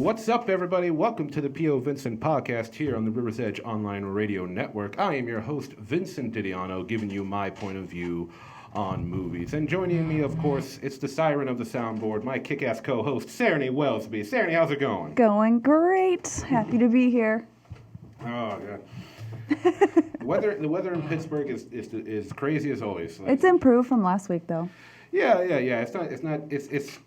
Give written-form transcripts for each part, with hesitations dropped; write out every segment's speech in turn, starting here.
What's up, everybody? Welcome to the POVincent podcast here on the River's Edge Online Radio Network. I am your host, Vincent Didiano, giving you my point of view on movies. And joining me, of course, it's the siren of the soundboard, my kick-ass co-host, Sarani Wellsby. Sarani, how's it going? Going great. Happy to be here. Oh, yeah. The weather in Pittsburgh is crazy as always. It's improved from last week, though. Yeah. It's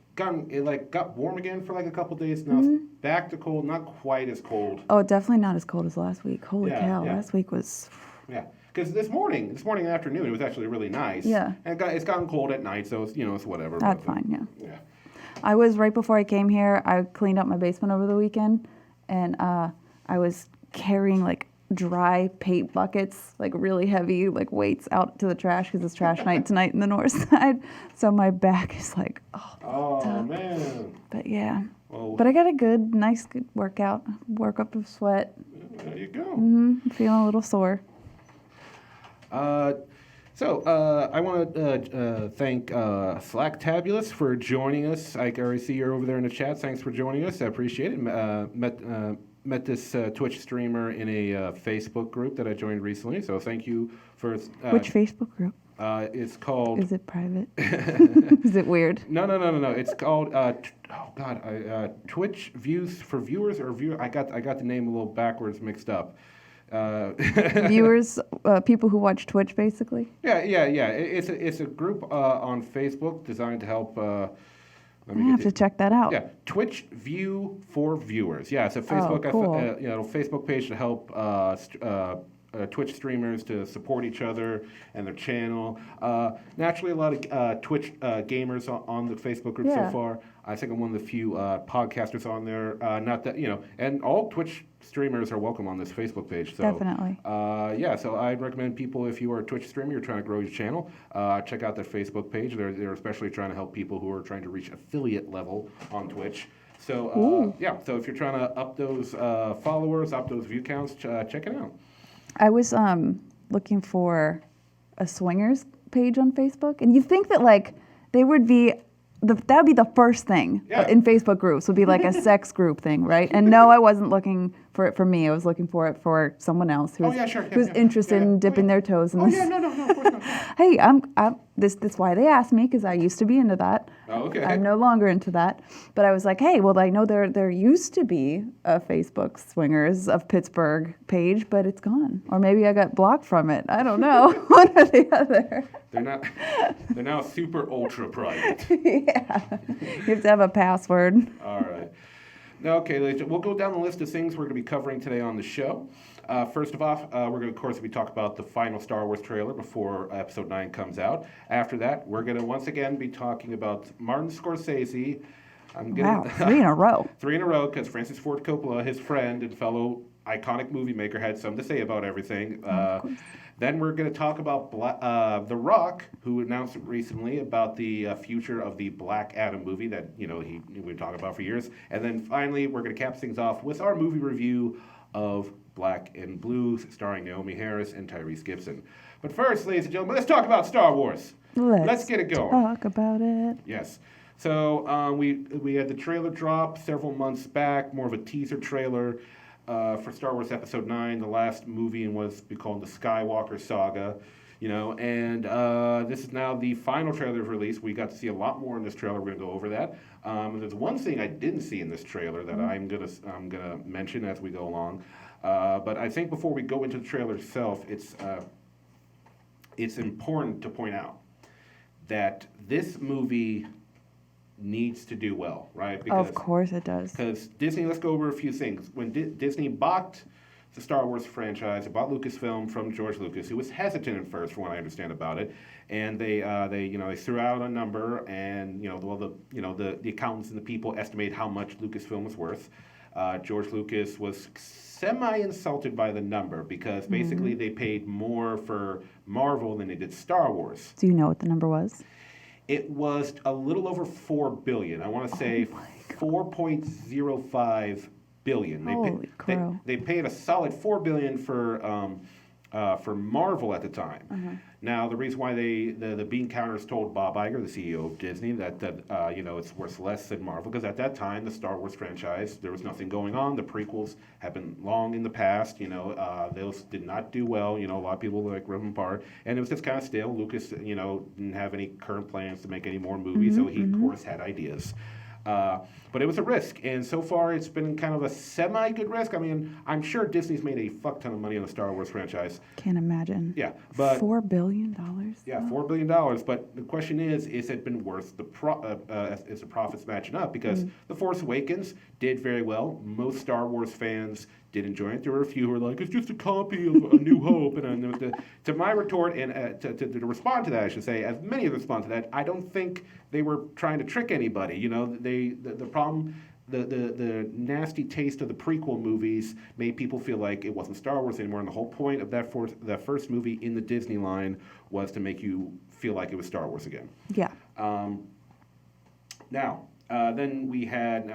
got warm again for like a couple days. Now it's back to cold, not quite as cold. Oh, definitely not as cold as last week. Holy cow! Yeah. Last week was. Yeah, because this morning and afternoon, it was actually really nice. Yeah. And it's gotten cold at night, so it's whatever. That's fine. Yeah. I was right before I came here. I cleaned up my basement over the weekend, and I was carrying like dry paint buckets, like really heavy, like weights out to the trash because it's trash night tonight in the north side. So my back is like, oh man. But yeah. Well, but I got a good workout, work up of sweat. There you go. Feeling a little sore. I want to thank Slacktabulous for joining us. I already see you're over there in the chat. Thanks for joining us. I appreciate it. Met this Twitch streamer in a Facebook group that I joined recently. So thank you for... Which Facebook group? It's called... Is it private? Is it weird? No. It's called... Twitch Views for Viewers or View. I got the name a little backwards mixed up. Viewers, people who watch Twitch, basically. Yeah. It's a group on Facebook designed to help. I have to check that out. Yeah, Twitch View for Viewers. Yeah, it's a Facebook, cool. Facebook page to help Twitch streamers to support each other and their channel. Naturally, a lot of Twitch gamers on the Facebook group so far. I think I'm one of the few podcasters on there. Not that and all Twitch streamers are welcome on this Facebook page. So, definitely. So I'd recommend people, if you are a Twitch streamer, you're trying to grow your channel, check out their Facebook page. They're especially trying to help people who are trying to reach affiliate level on Twitch. So so if you're trying to up those followers, up those view counts, check it out. I was looking for a swingers page on Facebook, and you think that like they would be. That would be the first thing in Facebook groups, would be like a sex group thing, right? And no, I wasn't looking for it for me. I was looking for it for someone else who's interested in dipping their toes in this. No, of course not. Hey, this why they asked me, because I used to be into that. Oh, okay. I'm no longer into that. But I was like, hey, well, I know there used to be a Facebook Swingers of Pittsburgh page, but it's gone. Or maybe I got blocked from it. I don't know. One or the other. They're now super ultra private. Yeah. You have to have a password. All right. Okay, ladies, we'll go down the list of things we're going to be covering today on the show. First of all, we're going to, of course, talk about the final Star Wars trailer before Episode 9 comes out. After that, we're going to once again be talking about Martin Scorsese. Wow, 3 in a row. 3 in a row, because Francis Ford Coppola, his friend and fellow iconic movie maker, had something to say about everything. Then we're going to talk about The Rock, who announced recently about the future of the Black Adam movie that we've been talking about for years. And then finally, we're going to cap things off with our movie review of Black and Blue, starring Naomi Harris and Tyrese Gibson. But first, ladies and gentlemen, let's talk about Star Wars. Let's get it going. Talk about it. Yes. So we had the trailer drop several months back, more of a teaser trailer. For Star Wars Episode 9, the last movie was called the Skywalker Saga, and this is now the final trailer release. We got to see a lot more in this trailer. We're going to go over that. There's one thing I didn't see in this trailer that I'm gonna mention as we go along. But I think before we go into the trailer itself, it's important to point out that this movie needs to do well, right? Of course it does. Because Disney, let's go over a few things. When Disney bought the Star Wars franchise, it bought Lucasfilm from George Lucas, who was hesitant at first, from what I understand about it, and they threw out a number, and the accountants and the people estimate how much Lucasfilm was worth. George Lucas was semi-insulted by the number because basically they paid more for Marvel than they did Star Wars. Do you know what the number was? It was a little over $4 billion. I want to say 4.05 billion. Holy crow. They paid a solid $4 billion for Marvel at the time. Now, the reason why the bean counters told Bob Iger, the CEO of Disney, that it's worth less than Marvel, because at that time, the Star Wars franchise, there was nothing going on. The prequels have been long in the past. Those did not do well. A lot of people ripped them apart, and it was just kind of stale. Lucas, didn't have any current plans to make any more movies, so he, of course, had ideas. But it was a risk, and so far it's been kind of a semi-good risk. I mean, I'm sure Disney's made a fuck ton of money on the Star Wars franchise. Can't imagine. Yeah, but $4 billion. Yeah, $4 billion. But the question is it been worth is the profits matching up? Because The Force Awakens did very well. Most Star Wars fans did enjoy it. There were a few who were like, it's just a copy of A New Hope. And to my retort, and to respond to that, I should say, as many of respond to that, I don't think they were trying to trick anybody. The problem, the nasty taste of the prequel movies made people feel like it wasn't Star Wars anymore. And the whole point of that first movie in the Disney line was to make you feel like it was Star Wars again. Yeah. Then we had,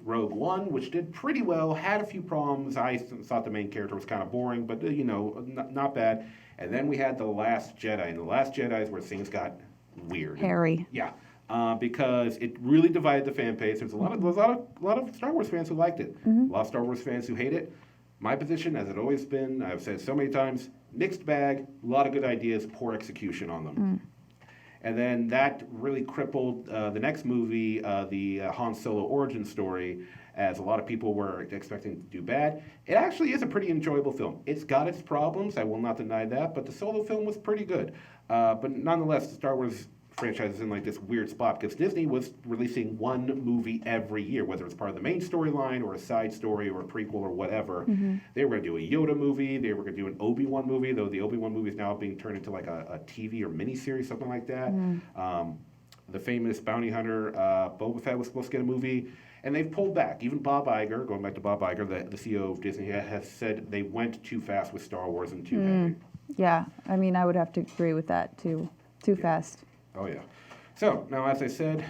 Rogue One, which did pretty well, had a few problems. I thought the main character was kind of boring, but, not bad. And then we had The Last Jedi, and The Last Jedi is where things got weird. Hairy. Yeah, because it really divided the fan base. There's a lot of Star Wars fans who liked it. A lot of Star Wars fans who hate it. My position, as it always been, I've said so many times, mixed bag, a lot of good ideas, poor execution on them. And then that really crippled the next movie, the Han Solo origin story, as a lot of people were expecting to do bad. It actually is a pretty enjoyable film. It's got its problems, I will not deny that, but the Solo film was pretty good. But nonetheless, the Star Wars franchise is in like this weird spot because Disney was releasing one movie every year, whether it's part of the main storyline or a side story or a prequel or whatever. They were going to do a Yoda movie. They were going to do an Obi-Wan movie, though the Obi-Wan movie is now being turned into like a TV or miniseries, something like that. The famous bounty hunter Boba Fett was supposed to get a movie, and they've pulled back. Even Bob Iger, going back to Bob Iger, the CEO of Disney, has said they went too fast with Star Wars and too heavy. Yeah, I mean, I would have to agree with that too. Too fast. Oh, yeah. So, now, as I said,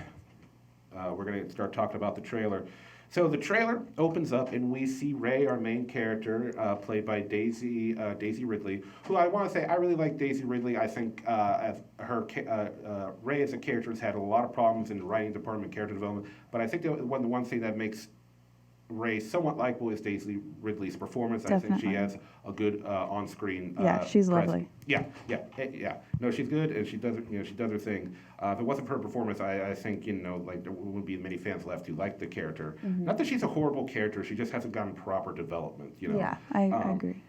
we're going to start talking about the trailer. So, the trailer opens up, and we see Rey, our main character, played by Daisy Ridley, who I want to say, I really like Daisy Ridley. I think Rey as a character has had a lot of problems in the writing department, character development, but I think the one thing that makes Rey somewhat likable is Daisy Ridley's performance. Definitely. I think she has a good on-screen. She's lovely. Yeah. No, she's good, and she does her thing. If it wasn't for her performance, I think there wouldn't be many fans left who like the character. Not that she's a horrible character; she just hasn't gotten proper development. Yeah, I agree.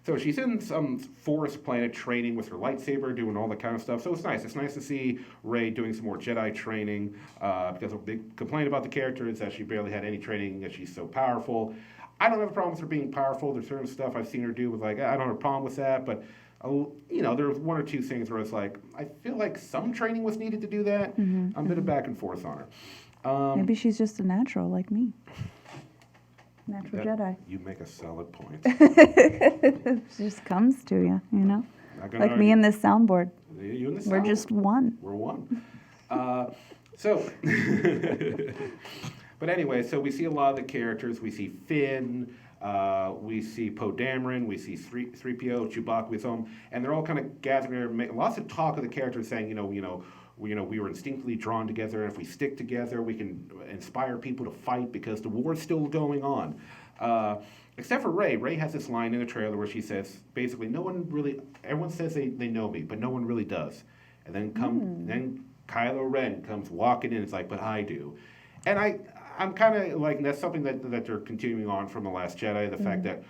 So she's in some forest planet training with her lightsaber, doing all that kind of stuff. So it's nice. It's nice to see Rey doing some more Jedi training, because a big complaint about the character is that she barely had any training, that she's so powerful. I don't have a problem with her being powerful. There's certain stuff I've seen her do with, I don't have a problem with that, but, there was one or two things where it's like, I feel like some training was needed to do that. I'm a bit of back and forth on her. Maybe she's just a natural like me. Natural Jedi. You make a solid point. It just comes to you, Like me and this soundboard. You and the We're just one. We're one. But anyway, so we see a lot of the characters. We see Finn, we see Poe Dameron, we see 3PO, Chewbacca with them, and they're all kind of gathering there, lots of talk of the characters saying, we were instinctively drawn together, and if we stick together, we can inspire people to fight because the war's still going on. Except for Rey. Rey has this line in the trailer where she says, basically, everyone says they know me, but no one really does. And then Kylo Ren comes walking in, it's like, but I do. And I'm kind of like, that's something that they're continuing on from The Last Jedi, the fact that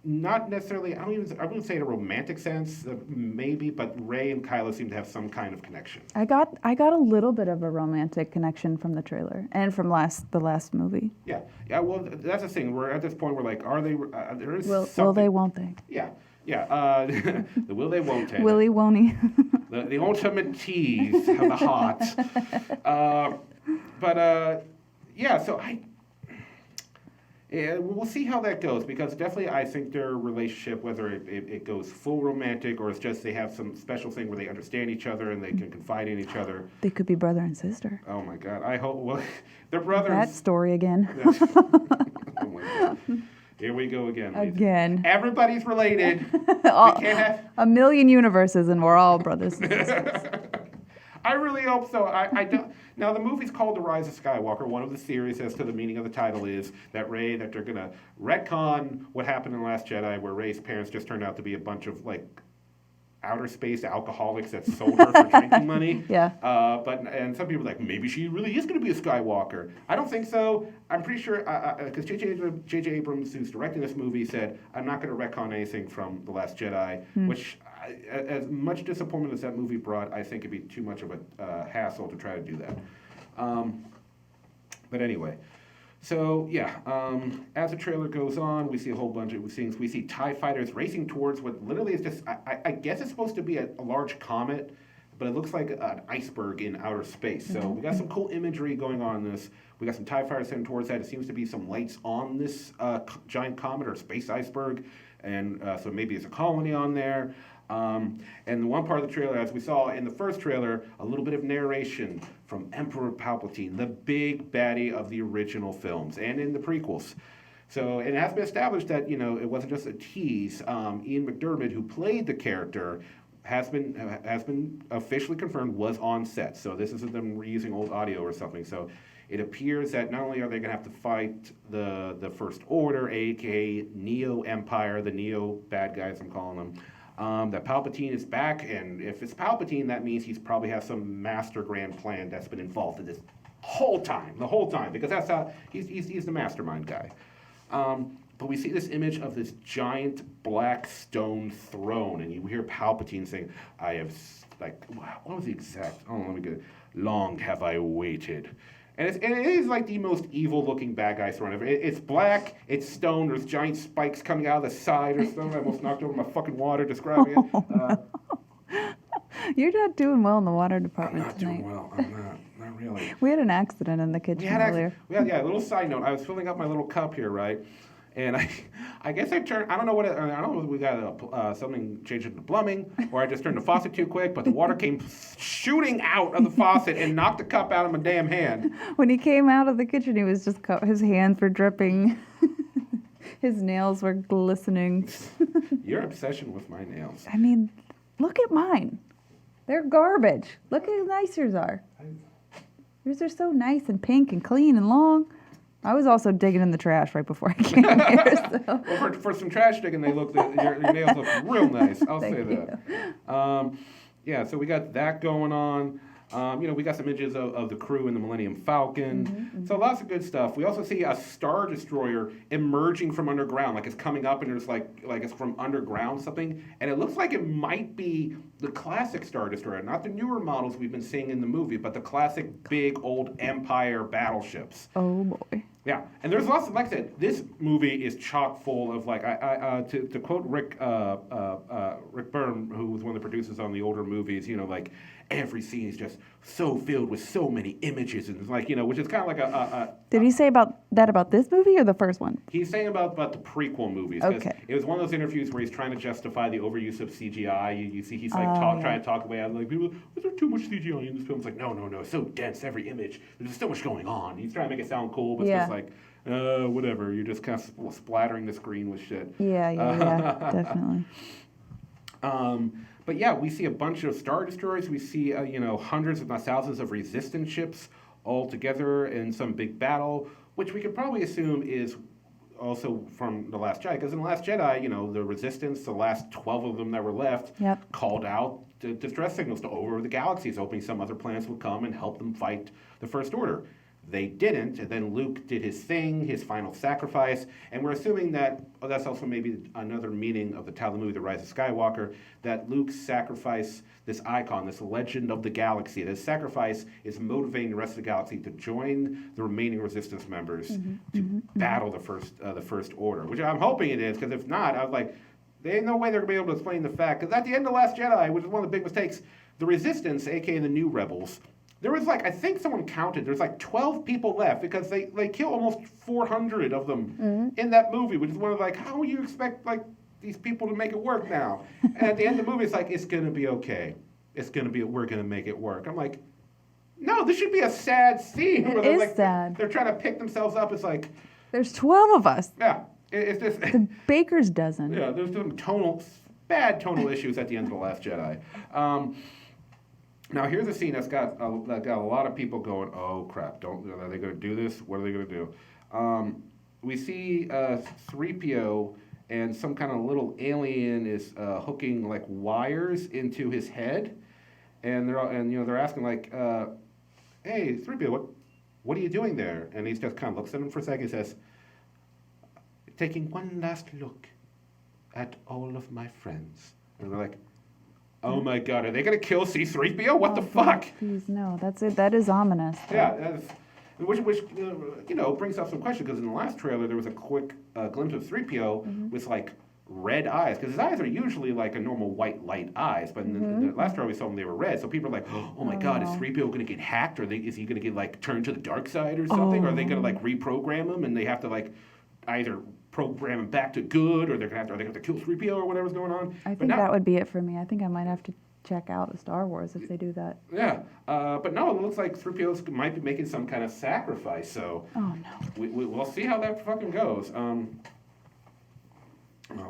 not necessarily, I wouldn't say in a romantic sense, maybe, but Rey and Kylo seem to have some kind of connection. I got a little bit of a romantic connection from the trailer and from the last movie. Yeah. Well, that's the thing. We're at this point. We're like, are they? There is will they? Won't they? Yeah. The will they? Won't they? Willy won't he? the ultimate tease of the hot. So we'll see how that goes, because definitely I think their relationship, whether it goes full romantic or it's just they have some special thing where they understand each other and they can confide in each other. They could be brother and sister. Oh my God! I hope. Well, they're brothers. That story again. Oh my God. Here we go again. Lisa. Again. Everybody's related. All, we can't have... A million universes, and we're all brothers and sisters. I really hope so. I don't. Now, the movie's called The Rise of Skywalker. One of the theories as to the meaning of the title is that they're going to retcon what happened in The Last Jedi, where Rey's parents just turned out to be a bunch of, like, outer space alcoholics that sold her for drinking money. Yeah. And some people are like, maybe she really is going to be a Skywalker. I don't think so. I'm pretty sure, because J.J. Abrams, who's directing this movie, said, I'm not going to retcon anything from The Last Jedi, which, as much disappointment as that movie brought, I think it'd be too much of a hassle to try to do that. But anyway. So, yeah, as the trailer goes on, we see a whole bunch of things. We see TIE fighters racing towards what literally is just, I guess it's supposed to be a large comet, but it looks like an iceberg in outer space. So we got some cool imagery going on in this. We got some TIE fighters heading towards that. It seems to be some lights on this giant comet or space iceberg, and so maybe it's a colony on there. And the one part of the trailer, as we saw in the first trailer, a little bit of narration from Emperor Palpatine, the big baddie of the original films and in the prequels. So it has been established that, it wasn't just a tease. Ian McDiarmid, who played the character, has been officially confirmed was on set. So this isn't them reusing old audio or something. So it appears that not only are they going to have to fight the First Order, a.k.a. Neo Empire, the Neo bad guys I'm calling them, that Palpatine is back, and if it's Palpatine, that means he's probably has some master grand plan that's been involved in this the whole time, because that's how he's the mastermind guy. But we see this image of this giant black stone throne, and you hear Palpatine saying, "I have what was the exact? Oh, let me get it. Long have I waited." And it is like the most evil-looking bad guy throne ever. It's black, it's stone, there's giant spikes coming out of the side or something. I almost knocked over my fucking water describing it. You're not doing well in the water department I'm not tonight. doing well. I'm not really. We had an accident in the kitchen earlier. A little side note. I was filling up my little cup here, right? And I guess I don't know if we got something changed into plumbing, or I just turned the faucet too quick, but the water came shooting out of the faucet and knocked the cup out of my damn hand. When he came out of the kitchen, he was just, his hands were dripping. His nails were glistening. Your obsession with my nails. I mean, look at mine. They're garbage. Look how nice yours are. Yours are so nice and pink and clean and long. I was also digging in the trash right before I came here. So. Well, for some trash digging, your nails look real nice. I'll say that. Yeah, so we got that going on. We got some images of the crew in the Millennium Falcon. So lots of good stuff. We also see a Star Destroyer emerging from underground, like it's coming up and there's like it's from underground something. And it looks like it might be the classic Star Destroyer, not the newer models we've been seeing in the movie, but the classic big old Empire battleships. Oh boy. Yeah, and there's lots of, like I said, this movie is chock full of, like, to quote Rick Byrne, who was one of the producers on the older movies, like, every scene is just so filled with so many images, and it's like, which is kind of like Did he say about this movie or the first one? He's saying about the prequel movies. Okay. It was one of those interviews where he's trying to justify the overuse of CGI. You see he's like trying to talk away. I'm like, people, is there too much CGI in this film? It's like, no, it's so dense, every image. There's so much going on. He's trying to make it sound cool, but it's just like, whatever. You're just kind of splattering the screen with shit. Yeah, definitely. But yeah, we see a bunch of Star Destroyers. We see, hundreds if not thousands of Resistance ships all together in some big battle, which we could probably assume is also from The Last Jedi. Because in The Last Jedi, the Resistance, the last 12 of them that were left, called out distress signals to over the galaxies, hoping some other planets would come and help them fight the First Order. They didn't, and then Luke did his thing, his final sacrifice, and we're assuming that, that's also maybe another meaning of the title of the movie, The Rise of Skywalker, that Luke's sacrifice, this icon, this legend of the galaxy, this sacrifice is motivating the rest of the galaxy to join the remaining Resistance members to battle the First Order, which I'm hoping it is, because if not, I was like, there ain't no way they're going to be able to explain the fact, because at the end of The Last Jedi, which is one of the big mistakes, the Resistance, aka the New Rebels, there was I think someone counted, there's 12 people left because they kill almost 400 of them in that movie, which is one of how will you expect these people to make it work now? And at the end of the movie, it's it's going to be okay. We're going to make it work. I'm like, no, this should be a sad scene. It is sad. They're trying to pick themselves up. It's there's 12 of us. Yeah. it's just The baker's dozen. yeah. There's some bad tonal issues at the end of The Last Jedi. Now here's a scene that got a lot of people going, oh crap! Are they going to do this? What are they going to do? We see 3PO and some kind of little alien is hooking like wires into his head, and they're asking like, "Hey, 3PO, what are you doing there?" And he just kind of looks at him for a second and says, "Taking one last look at all of my friends." And they're like, "Oh my God, are they gonna kill C-3PO? What the fuck?" Please, no. That's it. That is ominous. Yeah, which brings up some questions, because in the last trailer there was a quick glimpse of 3PO with like red eyes, because his eyes are usually like a normal white light eyes, but in the last trailer we saw them, they were red. So people are like, oh my God, is 3PO going to get hacked, or is he going to get like turned to the dark side or something? Or are they going to like reprogram him and they have to like either program him back to good, or are they going to have to kill 3PO or whatever's going on? I think that would be it for me. I think I might have to check out Star Wars if they do that. Yeah, but no, it looks like 3PO might be making some kind of sacrifice. So we'll see how that fucking goes.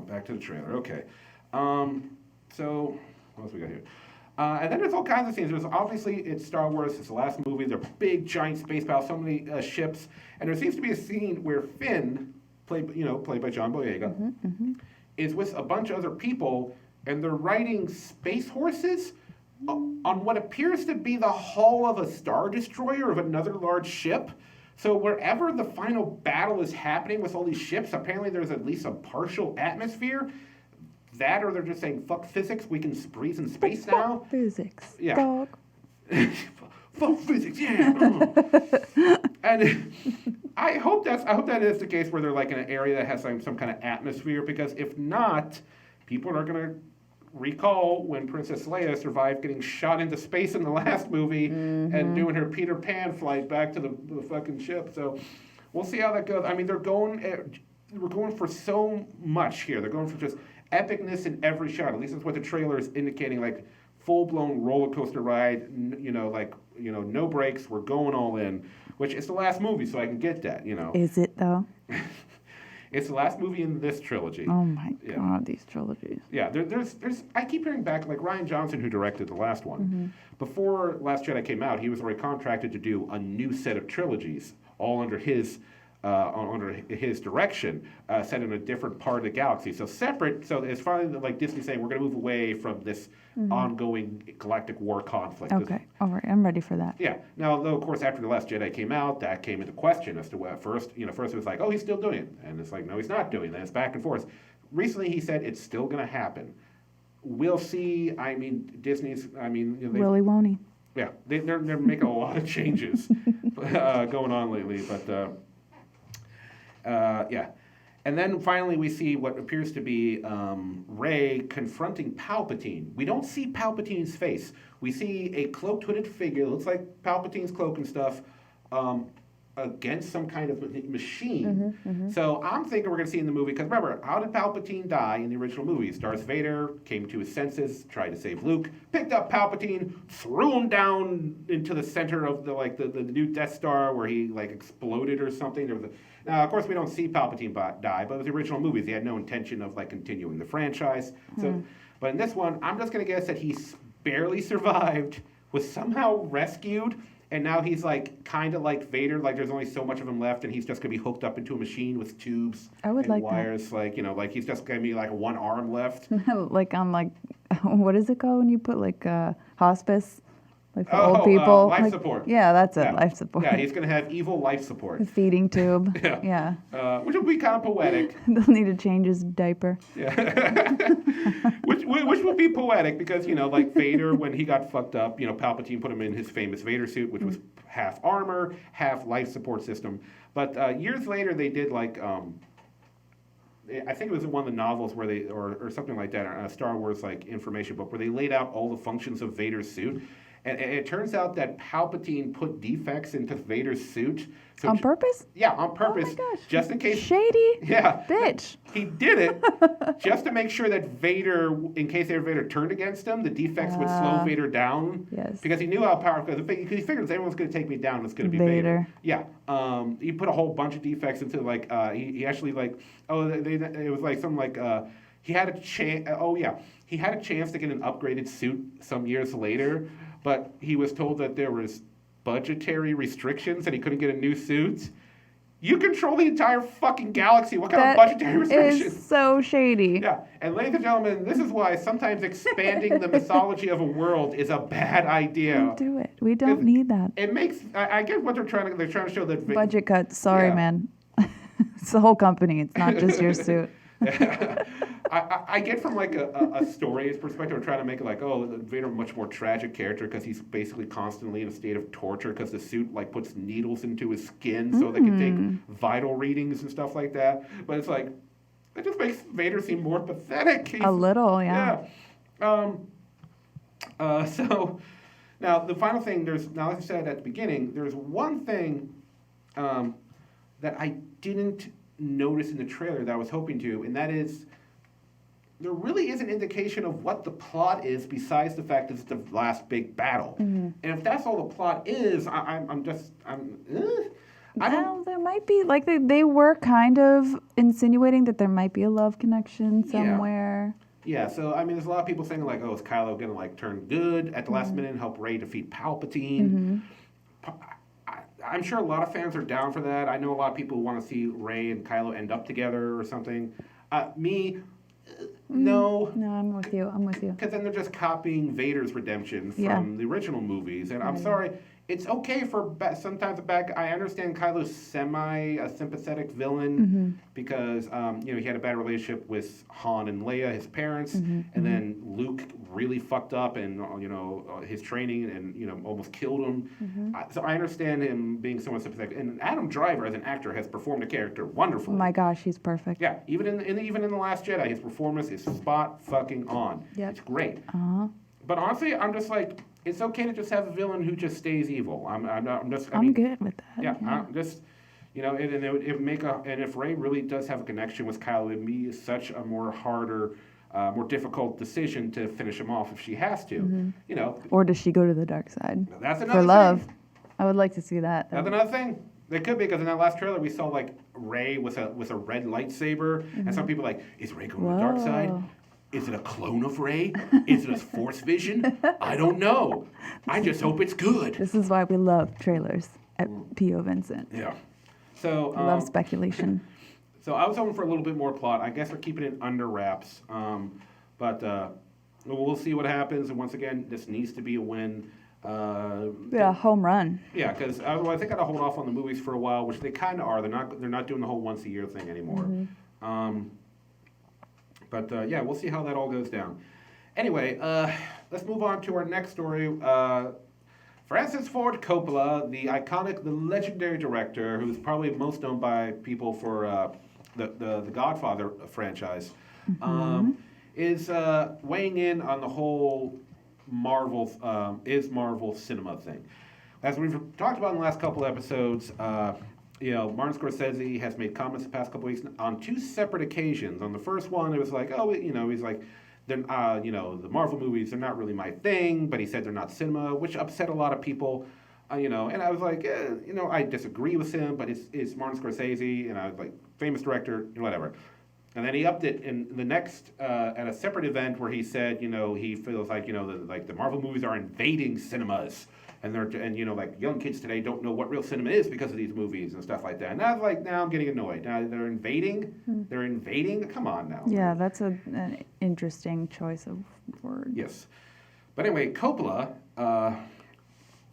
Back to the trailer. Okay. So what else we got here? And then there's all kinds of scenes. There's obviously, it's Star Wars. It's the last movie. They're big, giant space battles, so many ships. And there seems to be a scene where Finn, played by John Boyega, is with a bunch of other people, and they're riding space horses on what appears to be the hull of a Star Destroyer of another large ship. So wherever the final battle is happening with all these ships, apparently there's at least a partial atmosphere. That, or they're just saying, fuck physics, we can breathe in space now. Fuck physics. Yeah. Dog. Fuck physics, yeah. And I hope that is the case, where they're like in an area that has some kind of atmosphere, because if not, people are going to recall when Princess Leia survived getting shot into space in the last movie and doing her Peter Pan flight back to the fucking ship. So we'll see how that goes. I mean, we're going for so much here. They're going for just epicness in every shot. At least that's what the trailer is indicating, like full-blown roller coaster ride, no breaks. We're going all in, which is the last movie, so I can get that, Is it, though? It's the last movie in this trilogy. Oh my God, these trilogies. Yeah, there's. I keep hearing back, like Rian Johnson, who directed the last one. Before Last Jedi came out, he was already contracted to do a new set of trilogies, all under his direction, set in a different part of the galaxy. So separate. So it's finally like Disney saying, we're going to move away from this ongoing galactic war conflict. Okay, all right, I'm ready for that. Yeah. Now, though, of course, after The Last Jedi came out, that came into question as to what first it was like, oh, he's still doing it, and it's like, no, he's not doing that. It's back and forth. Recently, he said it's still going to happen. We'll see. I mean, Disney's. I mean, Willy won't. Yeah, they're making a lot of changes going on lately, but. Yeah. And then finally we see what appears to be Rey confronting Palpatine. We don't see Palpatine's face. We see a cloaked, hooded figure, looks like Palpatine's cloak and stuff, against some kind of machine. So I'm thinking we're going to see in the movie, because remember, how did Palpatine die in the original movies? Darth Vader came to his senses, tried to save Luke, picked up Palpatine, threw him down into the center of the new Death Star, where he like exploded or something. Now, of course, we don't see Palpatine die, but with the original movies, they had no intention of like continuing the franchise. So, but in this one, I'm just going to guess that he barely survived, was somehow rescued, and now he's like kind of like Vader. Like there's only so much of him left, and he's just going to be hooked up into a machine with tubes and like wires. That. Like he's just going to be like one arm left. Like on what is it called when you put like hospice? Like for old people. Life support. Yeah, that's it, life support. Yeah, he's going to have evil life support. A feeding tube. Yeah. Which would be kind of poetic. They'll need to change his diaper. Yeah. which would be poetic, because, like Vader, when he got fucked up, Palpatine put him in his famous Vader suit, which was half armor, half life support system. But years later, they did like... I think it was one of the novels where they, or something like that, a Star Wars like information book, where they laid out all the functions of Vader's suit. And it turns out that Palpatine put defects into Vader's suit. So On purpose? Yeah, on purpose. Oh my gosh. Just in case. Shady. Yeah. Bitch. He did it just to make sure that Vader, in case Vader turned against him, the defects would slow Vader down. Yes. Because he knew how powerful. Because he figured if everyone's going to take me down, it's going to be Vader. Yeah. He put a whole bunch of defects into he actually it was like something like he had a chance. Oh yeah, he had a chance to get an upgraded suit some years later, but he was told that there was budgetary restrictions and he couldn't get a new suit. You control the entire fucking galaxy. What kind of budgetary restrictions? Is so shady. Yeah, and ladies and gentlemen, this is why sometimes expanding the mythology of a world is a bad idea. Don't do it. We don't need that. It makes. I get what they're trying to show that budget cuts. Sorry, man. It's the whole company. It's not just your suit. I get from like a story's perspective, we're trying to make it like, oh, Vader a much more tragic character because he's basically constantly in a state of torture because the suit like puts needles into his skin so they can take vital readings and stuff like that. But it's like, it just makes Vader seem more pathetic. A little, yeah. So now the final thing, now as I said at the beginning, there's one thing that I didn't notice in the trailer that I was hoping to, and that is there really is an indication of what the plot is besides the fact that it's the last big battle. And if that's all the plot is, I don't. There might be, like, they were kind of insinuating that there might be a love connection somewhere. Yeah, so, I mean, there's a lot of people saying, like, oh, is Kylo going to, like, turn good at the last minute and help Rey defeat Palpatine? I'm sure a lot of fans are down for that. I know a lot of people want to see Rey and Kylo end up together or something. No. No, I'm with you. Because then they're just copying Vader's redemption from the original movies. And I'm sorry, it's okay for sometimes a bad guy. I understand Kylo's a sympathetic villain because he had a bad relationship with Han and Leia, his parents, and then Luke really fucked up and his training and almost killed him. So I understand him being somewhat sympathetic. And Adam Driver as an actor has performed the character wonderfully. Oh my gosh, he's perfect. Yeah, even in The Last Jedi, his performance is spot fucking on. Yep. It's great. But honestly, I'm just like, it's okay to just have a villain who just stays evil. I'm good with that. Yeah, I'm just, it would make and if Rey really does have a connection with Kylo, it'd be such a more difficult decision to finish him off if she has to. Or does she go to the dark side? That's another for love. thing. I would like to see that. That's another thing. They could be, because in that last trailer we saw like Rey with a red lightsaber, and some people are like, is Rey going to the dark side? Is it a clone of Rey? Is it a Force vision? I don't know. I just hope it's good. This is why we love trailers at POVincent. Yeah. So I love speculation. So I was hoping for a little bit more plot. I guess we're keeping it under wraps. But we'll see what happens. And once again, this needs to be a win. Home run. Yeah, because I think I'd hold off on the movies for a while, which they kind of are. They're not doing the whole once a year thing anymore. But we'll see how that all goes down. Anyway, let's move on to our next story. Francis Ford Coppola, the legendary director, who's probably most known by people for the Godfather franchise, is weighing in on the whole Marvel cinema thing. As we've talked about in the last couple episodes, Martin Scorsese has made comments the past couple weeks on two separate occasions. On the first one, it was like, he's like, the Marvel movies, they're not really my thing, but he said they're not cinema, which upset a lot of people, and I was like, I disagree with him, but it's Martin Scorsese, and I was like, famous director, whatever. And then he upped it in the next, at a separate event where he said, he feels like, the Marvel movies are invading cinemas. And like young kids today don't know what real cinema is because of these movies and stuff like that. And I was like, now I'm getting annoyed. Now they're invading. They're invading. Come on now. Yeah, that's an interesting choice of word. Yes, but anyway, Coppola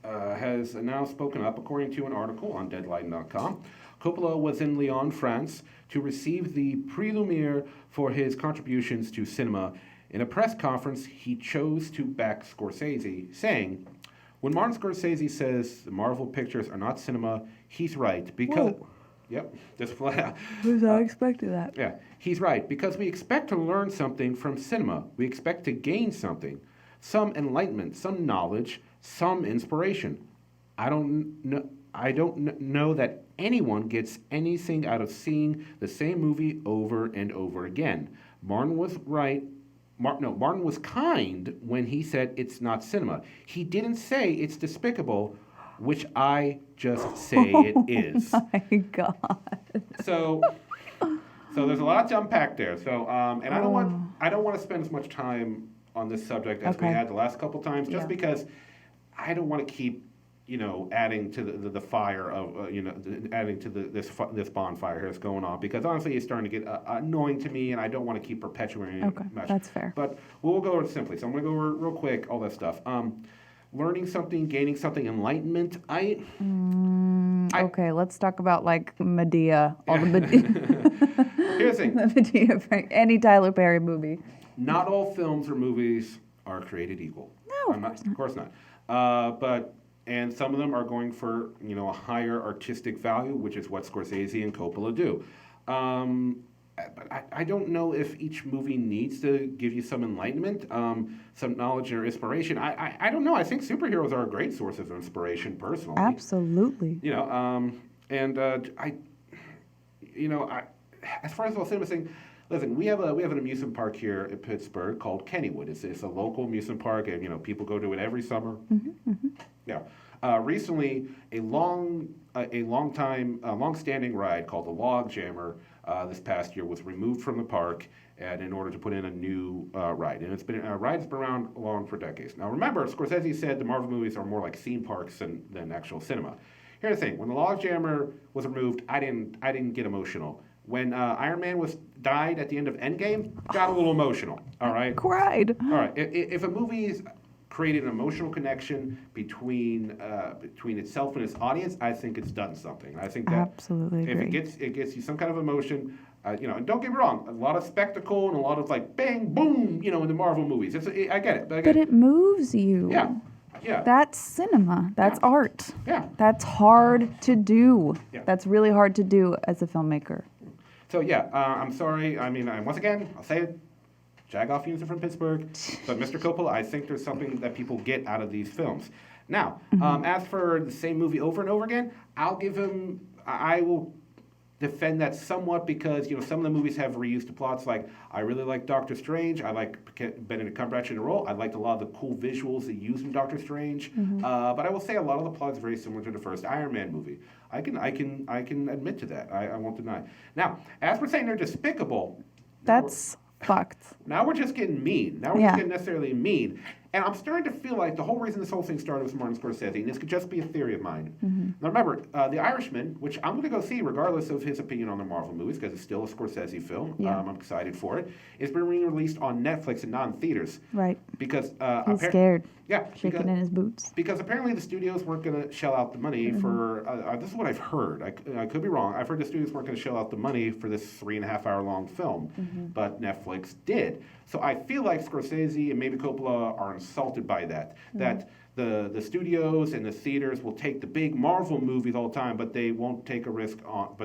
has now spoken up, according to an article on Deadline.com. Coppola was in Lyon, France, to receive the Prix Lumière for his contributions to cinema. In a press conference, he chose to back Scorsese, saying, when Martin Scorsese says the Marvel pictures are not cinema, he's right. Because, yep, just I expected that. Yeah, he's right. Because we expect to learn something from cinema. We expect to gain something. some enlightenment, some knowledge, some inspiration. I don't know that anyone gets anything out of seeing the same movie over and over again. Martin was right. Martin was kind when he said it's not cinema. He didn't say it's despicable, which I just say it is. Oh my God. So, so there's a lot to unpack there. So, and I don't want to spend as much time on this subject as we had the last couple times, just because I don't want to keep, adding to the fire of, adding to this bonfire here that's going on, because honestly, it's starting to get annoying to me, and I don't want to keep perpetuating it. Okay, that's fair. But we'll go over it simply. So I'm going to go over real quick all that stuff. Learning something, gaining something, enlightenment. Okay, let's talk about like Medea. All the Medea. Here's the thing. The Medea, any Tyler Perry movie. Not all films or movies are created equal. No, of course not. And some of them are going for a higher artistic value, which is what Scorsese and Coppola do. But I don't know if each movie needs to give you some enlightenment, some knowledge or inspiration. I don't know. I think superheroes are a great source of inspiration, personally. Absolutely. As far as the whole cinema thing, listen, we have an amusement park here in Pittsburgh called Kennywood. It's a local amusement park, and people go to it every summer. Mm-hmm, mm-hmm. Yeah. Recently, a long-standing ride called the Log Jammer this past year was removed from the park, and in order to put in a new ride. And it's been a ride that's been around for decades. Now, remember, Scorsese said the Marvel movies are more like theme parks than actual cinema. Here's the thing: when the Log Jammer was removed, I didn't get emotional. When Iron Man died at the end of Endgame, got a little emotional. All right, cried. All right, if a movie's created an emotional connection between itself and its audience, I think it's done something. I think that absolutely agree. If it gets you some kind of emotion, and don't get me wrong, a lot of spectacle and a lot of like bang boom, in the Marvel movies. I get it, but it moves you. Yeah. Yeah. That's cinema. That's art. Yeah. That's hard to do. Yeah. That's really hard to do as a filmmaker. So I'm sorry. I mean, once again, I'll say it. Jagoff Unison from Pittsburgh. But Mr. Coppola, I think there's something that people get out of these films. Now, as for the same movie over and over again, I will defend that somewhat, because some of the movies have reused the plots. Like, I really like Doctor Strange. I like Benedict Cumberbatch in the role. I liked a lot of the cool visuals they used in Doctor Strange. But I will say a lot of the plot is very similar to the first Iron Man movie. I can admit to that. I won't deny. Now, as for saying they're despicable, that's fucked. Now we're just getting mean. Now we're just getting necessarily mean. And I'm starting to feel like the whole reason this whole thing started was Martin Scorsese, and this could just be a theory of mine. Now remember, The Irishman, which I'm going to go see regardless of his opinion on the Marvel movies, because it's still a Scorsese film. I'm excited for it. It's been re-released on Netflix and not in theaters. Right. Because he's scared. Yeah. Shaking in his boots. Because apparently the studios weren't going to shell out the money for, this is what I've heard. I could be wrong. I've heard the studios weren't going to shell out the money for this 3.5-hour long film, but Netflix did. So I feel like Scorsese and maybe Coppola are insulted by that. That the studios and the theaters will take the big Marvel movies all the time, but they won't take a risk on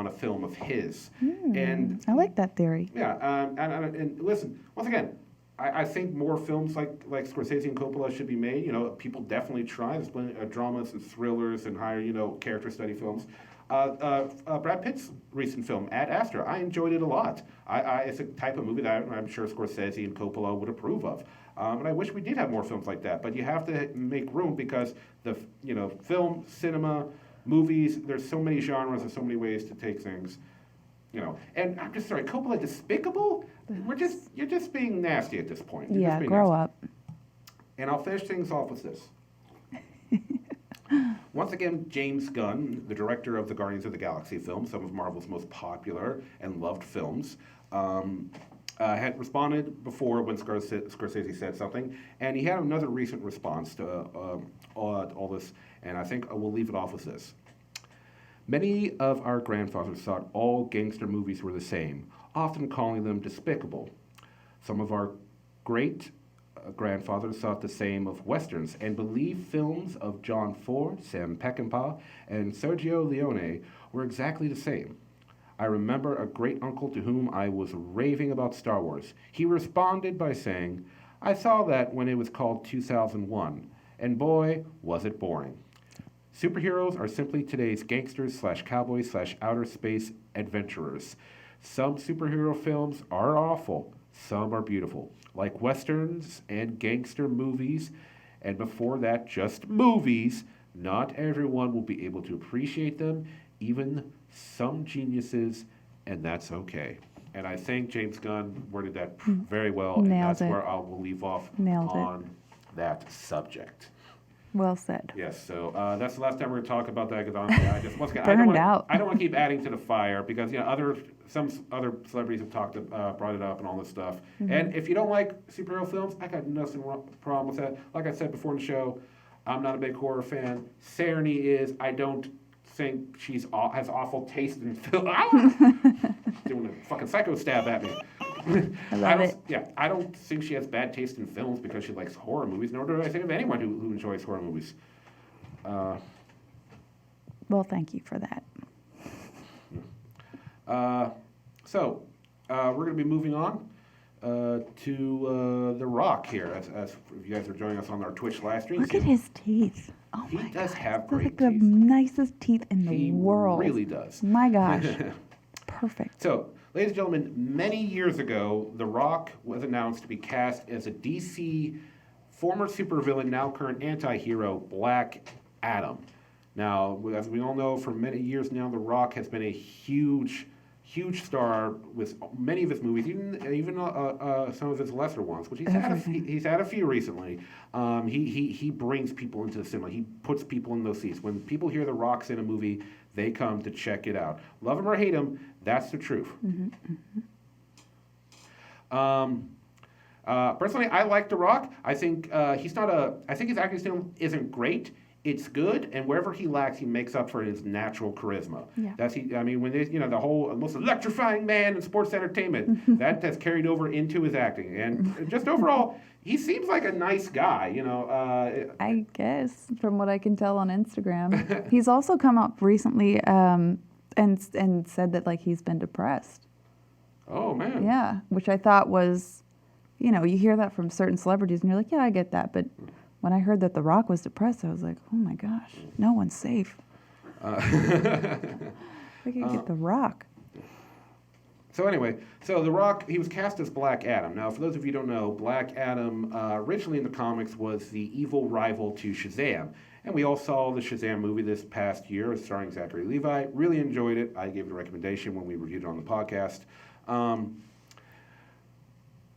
a film of his. And I like that theory. Yeah, and listen, once again, I think more films like Scorsese and Coppola should be made. People definitely try. There's plenty of dramas and thrillers and higher, character study films. Brad Pitt's recent film, Ad Astra, I enjoyed it a lot. It's a type of movie that I'm sure Scorsese and Coppola would approve of. And I wish we did have more films like that. But you have to make room, because film, cinema, movies, there's so many genres and so many ways to take things. And I'm just sorry, Coppola despicable? You're just being nasty at this point. You're grow up. And I'll finish things off with this. Once again, James Gunn, the director of the Guardians of the Galaxy films, some of Marvel's most popular and loved films, had responded before when Scorsese said something, and he had another recent response to all this, and I think we'll leave it off with this. Many of our grandfathers thought all gangster movies were the same, often calling them despicable. Some of our great grandfathers thought the same of Westerns and believed films of John Ford, Sam Peckinpah, and Sergio Leone were exactly the same. I remember a great uncle to whom I was raving about Star Wars. He responded by saying, I saw that when it was called 2001, and boy, was it boring. Superheroes are simply today's gangsters slash cowboys slash outer space adventurers. Some superhero films are awful, some are beautiful, like westerns and gangster movies, and before that, just movies. Not everyone will be able to appreciate them, even some geniuses, and that's okay. And I think James Gunn worded that very well, and that's where I will leave off on that subject. Well said. Yes, so that's the last time we're going to talk about that, because honestly, I just once again, I don't want to keep adding to the fire, because some other celebrities have brought it up and all this stuff. Mm-hmm. And if you don't like superhero films, I got nothing problem with that. Like I said before in the show, I'm not a big horror fan. Sarani is. I don't think she's has awful taste in film. Doing a fucking psycho stab at me. I love it. Yeah, I don't think she has bad taste in films because she likes horror movies, nor do I think of anyone who enjoys horror movies. Well, thank you for that. So, we're going to be moving on to The Rock here, as you guys are joining us on our Twitch live stream. Look at his teeth. Oh my God. He does have great teeth. The nicest teeth in the world. He really does. My gosh. Perfect. So, ladies and gentlemen, many years ago, The Rock was announced to be cast as a DC former supervillain, now current anti-hero, Black Adam. Now, as we all know, for many years now, The Rock has been a huge star with many of his movies, even some of his lesser ones, which he's had a few recently. He brings people into the cinema. He puts people in those seats. When people hear The Rock's in a movie, they come to check it out. Love him or hate him, that's the truth. Mm-hmm. Personally, I like The Rock. I think I think his acting style isn't great. It's good, and wherever he lacks, he makes up for his natural charisma. Yeah. When the whole most electrifying man in sports entertainment, that has carried over into his acting, and just overall, he seems like a nice guy. I guess from what I can tell on Instagram, he's also come up recently and said that he's been depressed. Oh man. Yeah, which I thought was, you hear that from certain celebrities, and you're like, yeah, I get that, but when I heard that The Rock was depressed, I was like, oh my gosh, no one's safe. We can get The Rock. So anyway, The Rock, he was cast as Black Adam. Now, for those of you who don't know, Black Adam originally in the comics was the evil rival to Shazam. And we all saw the Shazam movie this past year starring Zachary Levi. Really enjoyed it. I gave it a recommendation when we reviewed it on the podcast.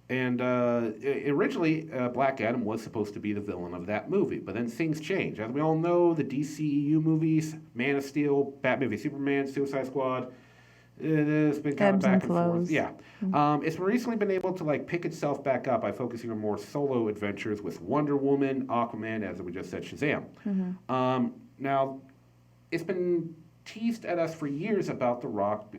Originally, Black Adam was supposed to be the villain of that movie, but then things changed. As we all know, the DCEU movies, Man of Steel, Batman v Superman, Suicide Squad, it's been kind of back and forth. Yeah. Mm-hmm. It's recently been able to pick itself back up by focusing on more solo adventures with Wonder Woman, Aquaman, as we just said, Shazam. Mm-hmm. Now, it's been teased at us for years about The Rock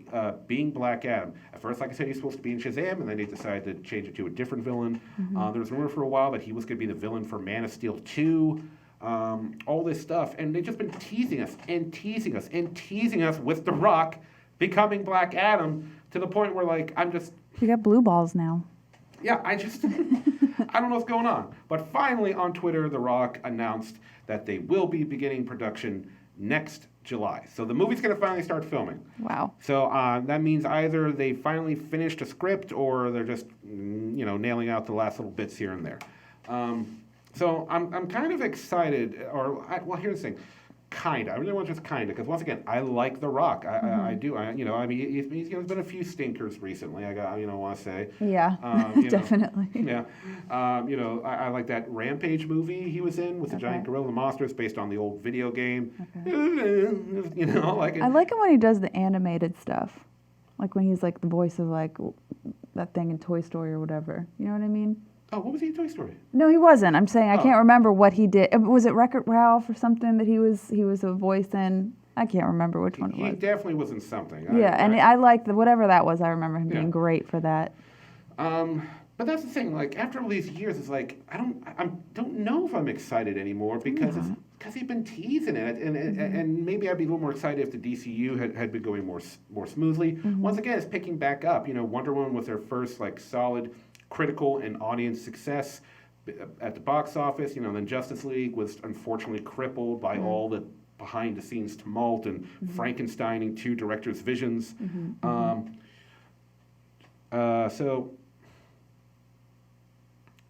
being Black Adam. At first, like I said, he's supposed to be in Shazam, and then they decided to change it to a different villain. Mm-hmm. There was rumor for a while that he was going to be the villain for Man of Steel 2, all this stuff. And they've just been teasing us and teasing us and teasing us with The Rock becoming Black Adam to the point where, You got blue balls now. Yeah, I don't know what's going on. But finally, on Twitter, The Rock announced that they will be beginning production next July. So the movie's going to finally start filming. Wow. So that means either they finally finished a script or they're just, nailing out the last little bits here and there. So I'm kind of excited, here's the thing. Kinda. I really want just kinda, because once again, I like The Rock. I do. He's been a few stinkers recently. I want to say. Yeah, definitely. Yeah. I like that Rampage movie he was in with the giant gorilla monsters based on the old video game. Okay. I like him when he does the animated stuff, like when he's the voice of that thing in Toy Story or whatever. You know what I mean? Oh, what was he in Toy Story? No, he wasn't. I'm saying I can't remember what he did. Was it Wreck-It Ralph or something that he was a voice in? I can't remember which one it was. He definitely was in something. I liked whatever that was. I remember him being great for that. But that's the thing. After all these years, it's I don't know if I'm excited anymore because he's been teasing it, and maybe I'd be a little more excited if the DCU had been going more smoothly. Mm-hmm. Once again, it's picking back up. Wonder Woman was their first solid critical and audience success. at the box office. Then Justice League was unfortunately crippled by all the behind-the-scenes tumult and Frankensteining two directors' visions. So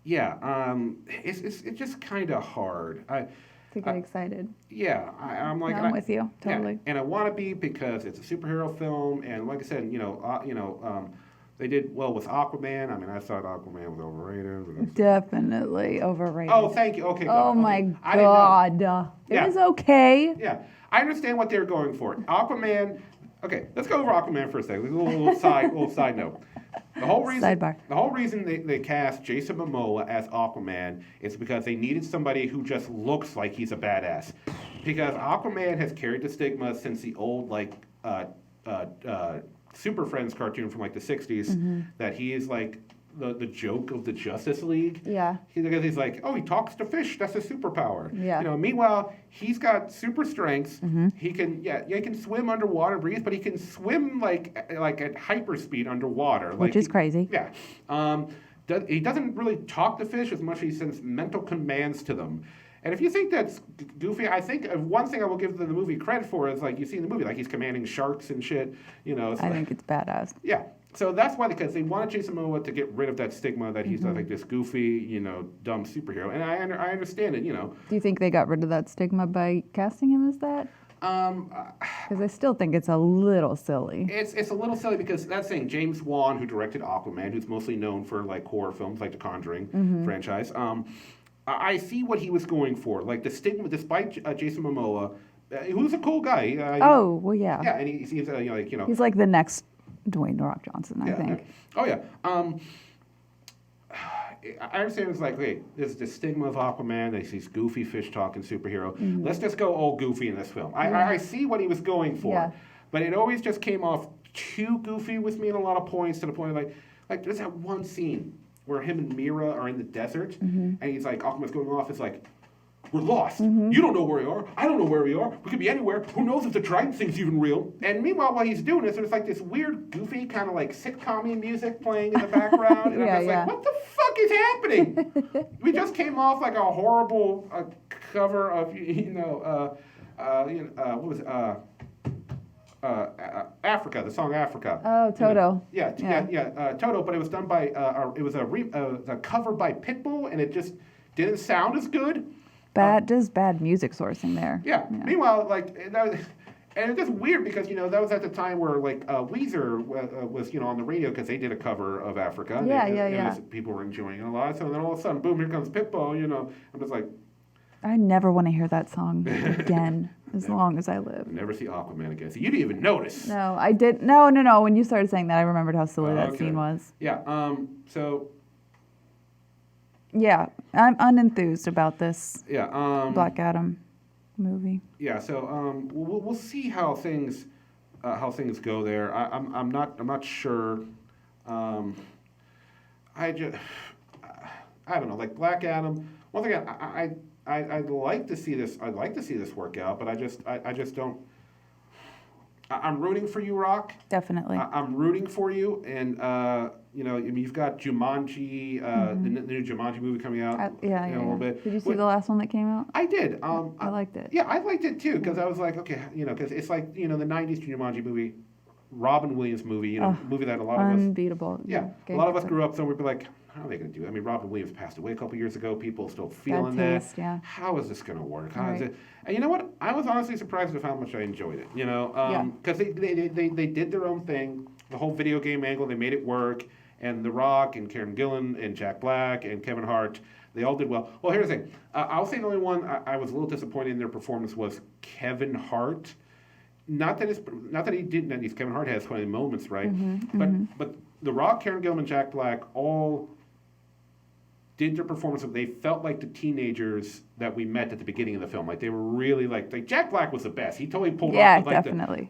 yeah, it's just kind of hard. To get excited. Yeah, I'm like, I'm with you totally. Yeah, and I want to be because it's a superhero film, and like I said, they did well with Aquaman. I mean, I thought Aquaman was overrated. Definitely overrated. Oh, thank you. Okay. Oh okay. my God. It was okay. Yeah, I understand what they're going for. Aquaman. Okay, let's go over Aquaman for a second. A little side note. The whole reason they cast Jason Momoa as Aquaman is because they needed somebody who just looks like he's a badass. Because Aquaman has carried the stigma since the old Super Friends cartoon from the 60s that he is the joke of the Justice League. Yeah. He's like, oh, he talks to fish. That's a superpower. Yeah. Meanwhile, he's got super strength. He can he can swim underwater, breathe, but he can swim like at hyperspeed underwater. Which is crazy. Yeah. He doesn't really talk to fish as much as he sends mental commands to them. And if you think that's goofy, I think one thing I will give the movie credit for is you see in the movie, he's commanding sharks and shit. I think it's badass. Yeah. So that's why, because they wanted Jason Momoa to get rid of that stigma that he's this goofy, dumb superhero. And I understand it, Do you think they got rid of that stigma by casting him as that? Because I still think it's a little silly. It's a little silly because that's saying James Wan, who directed Aquaman, who's mostly known for horror films like the Conjuring franchise. I see what he was going for. The stigma, despite Jason Momoa, who's a cool guy. Well, yeah. Yeah, and he's He's like the next Dwayne The Rock Johnson, I think. Oh, yeah. I understand it's okay, there's the stigma of Aquaman, there's these goofy fish-talking superhero. Let's just go all goofy in this film. I see what he was going for, but it always just came off too goofy with me in a lot of points, to the point there's that one scene where him and Mira are in the desert, and he's Aquaman's going off, it's we're lost. You don't know where we are. I don't know where we are. We could be anywhere. Who knows if the Triton thing's even real? And meanwhile, while he's doing this, there's this weird, goofy, kind of sitcom-y music playing in the background. And I'm just what the fuck is happening? We just came off a horrible cover of, what was it? Africa, the song Africa. Oh, Toto. Toto, but it was done by, it was a cover by Pitbull, and it just didn't sound as good. Just bad music sourcing there. Yeah. Meanwhile, and it's just weird because that was at the time where Weezer was on the radio because they did a cover of Africa. And people were enjoying it a lot. So then all of a sudden, boom, here comes Pitbull. I'm just I never want to hear that song again as long as I live. Never see Aquaman again. So you didn't even notice. No, I did. No. When you started saying that, I remembered how silly that scene was. Yeah. So. Yeah, I'm unenthused about this. Yeah. Black Adam movie. Yeah. So we'll see how things go there. I'm not sure. I don't know. Black Adam. Once again, I'd like to see this. I'd like to see this work out, but I just don't. I'm rooting for you, Rock. Definitely. I'm rooting for you, and you've got Jumanji, the new Jumanji movie coming out. A little bit. Did you see the last one that came out? I did. I liked it. Yeah, I liked it too because I was okay, because it's the '90s Jumanji movie, Robin Williams movie, movie that a lot of us. Unbeatable. Yeah, a lot of us grew up, so we'd be how are they going to do it? I mean, Robin Williams passed away a couple years ago. People still feeling Bad taste, that. Yeah. How is this going to work? How is it? And you know what? I was honestly surprised with how much I enjoyed it. Because they did their own thing. The whole video game angle, they made it work. And The Rock and Karen Gillan and Jack Black and Kevin Hart, they all did well. Well, here's the thing. I'll say the only one I was a little disappointed in their performance was Kevin Hart. Not that he didn't. At least Kevin Hart has funny moments, right? But The Rock, Karen Gillan, and Jack Black all did their performance. They felt like the teenagers that we met at the beginning of the film. They were really Jack Black was the best. He totally pulled off. Definitely.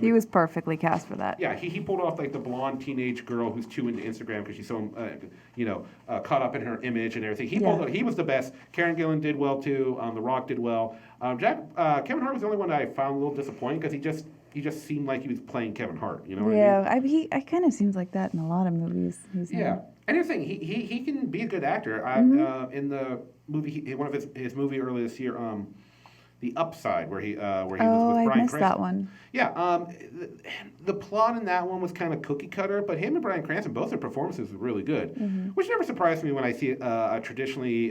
He was perfectly cast for that. Yeah, he pulled off the blonde teenage girl who's too into Instagram because she's so caught up in her image and everything. He was the best. Karen Gillan did well too. The Rock did well. Kevin Hart was the only one that I found a little disappointing because he just seemed like he was playing Kevin Hart. You know what I mean? Yeah, he kind of seems like that in a lot of movies. And here's the thing, he can be a good actor. In the movie, one of his movie earlier this year, The Upside, where he was with I Bryan missed Cranston. that one. Yeah, the plot in that one was kind of cookie cutter, but him and Bryan Cranston, both their performances were really good, which never surprised me when I see a traditionally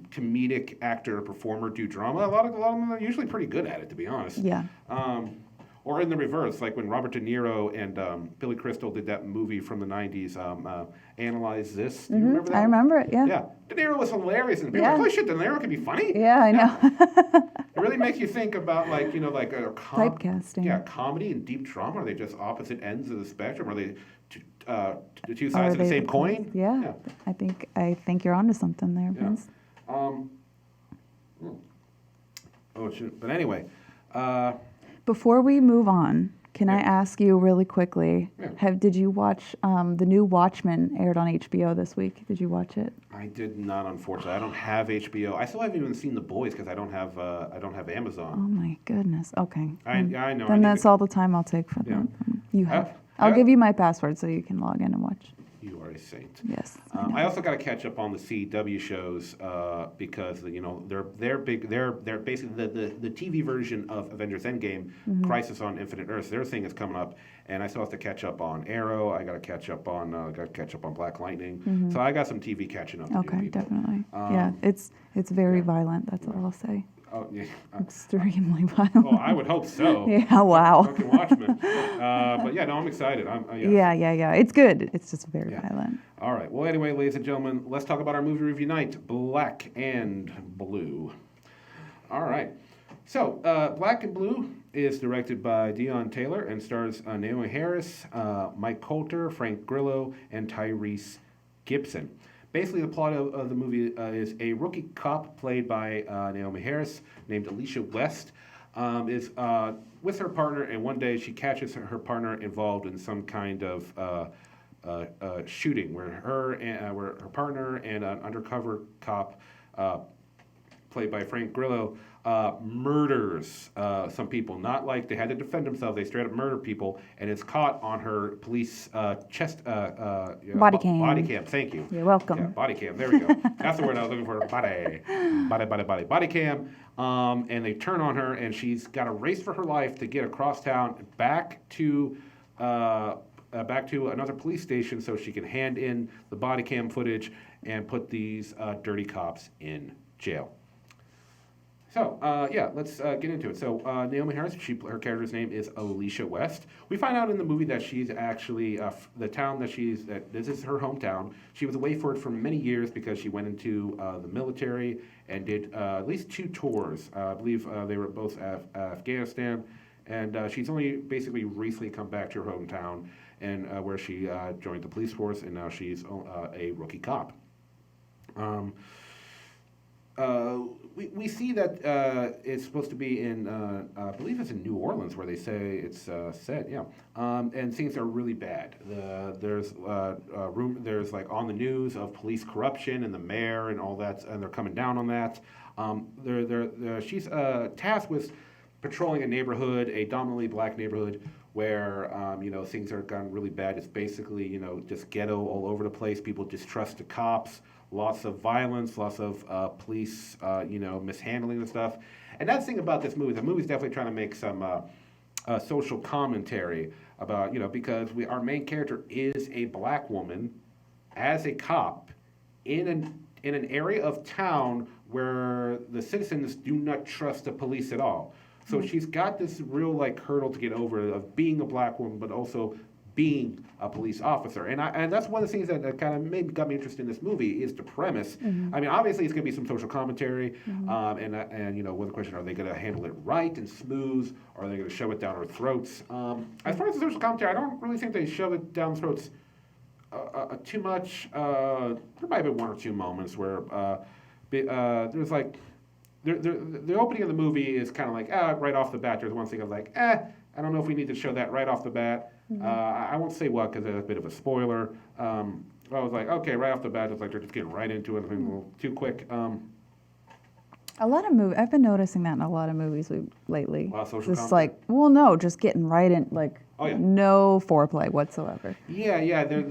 comedic actor or performer do drama. A lot of them are usually pretty good at it, to be honest. Yeah. Or in the reverse, like when Robert De Niro and Billy Crystal did that movie from the 90s, Analyze This. Do you remember that? I remember it, yeah. Yeah. De Niro was hilarious. And people were like, holy shit, De Niro can be funny? Yeah, I know. It really makes you think about, like, Typecasting. Yeah, comedy and deep drama. Are they just opposite ends of the spectrum? Are they the two sides of the same coin? Yeah. I think you're onto something there, Vince. But anyway. Before we move on, can I ask you really quickly, did you watch the new Watchmen aired on HBO this week? Did you watch it? I did not, unfortunately. I don't have HBO. I still haven't even seen The Boys because I don't have Amazon. Oh my goodness. Okay. I know. Then that's all the time I'll take from you. I'll give you my password so you can log in and watch. You are a saint. Yes. I also got to catch up on the CW shows because they're big. They're basically the TV version of Avengers Endgame, Crisis on Infinite Earths. Their thing is coming up, and I still have to catch up on Arrow. I got to catch up on Black Lightning. So I got some TV catching up. Okay, definitely. Yeah, it's very violent. That's all I'll say. Oh yeah. Extremely violent. Oh, I would hope so. Yeah. Wow. Fucking Watchmen. But yeah, no, I'm excited. Yeah. It's good. It's just very violent. All right. Well, anyway, ladies and gentlemen, let's talk about our movie review night, Black and Blue. All right. So, Black and Blue is directed by Dion Taylor and stars Naomi Harris, Mike Coulter, Frank Grillo, and Tyrese Gibson. Basically, the plot of the movie is a rookie cop played by Naomi Harris named Alicia West is with her partner, and one day she catches her partner involved in some kind of shooting where her partner and an undercover cop played by Frank Grillo murders some people. Not like they had to defend themselves; they straight up murder people, and it's caught on her police chest body cam. Body cam. Thank you. You're welcome. Yeah, body cam. There we go. That's the word I was looking for. Body cam. And they turn on her, and she's got to race for her life to get across town back to another police station so she can hand in the body cam footage and put these dirty cops in jail. So, let's get into it. So, Naomi Harris, her character's name is Alicia West. We find out in the movie that she's actually, the town that this is her hometown. She was away for many years because she went into the military and did at least 2 tours. I believe they were both Afghanistan. And she's only basically recently come back to her hometown and where she joined the police force, and now she's a rookie cop. We see that it's supposed to be in, I believe it's in New Orleans where they say it's set, and things are really bad. There's like on the news of police corruption and the mayor and all that, and they're coming down on that. She's tasked with patrolling a neighborhood, a dominantly black neighborhood, where things are gone really bad. It's basically just ghetto all over the place. People distrust the cops. Lots of violence, lots of police, mishandling and stuff. And that's the thing about this movie. The movie's definitely trying to make some social commentary about, because our main character is a black woman as a cop in an area of town where the citizens do not trust the police at all. So she's got this real hurdle to get over of being a black woman, but also being a police officer. And that's one of the things that kind of got me interested in this movie is the premise. I mean, obviously it's going to be some social commentary, and one question, are they going to handle it right and smooth, or are they going to shove it down our throats? As far as the social commentary, I don't really think they shove it down throats too much. There might have been 1 or 2 moments where there's the opening of the movie is kind of right off the bat, there's one thing of I don't know if we need to show that right off the bat. I won't say what because it's a bit of a spoiler. I was like, okay, right off the bat, it's like they're just getting right into it, a little too quick. A lot of movies. I've been noticing that in a lot of movies lately. A lot of social Just content? like, well, no, just getting right in, like, Oh, yeah. no foreplay whatsoever. Yeah, they're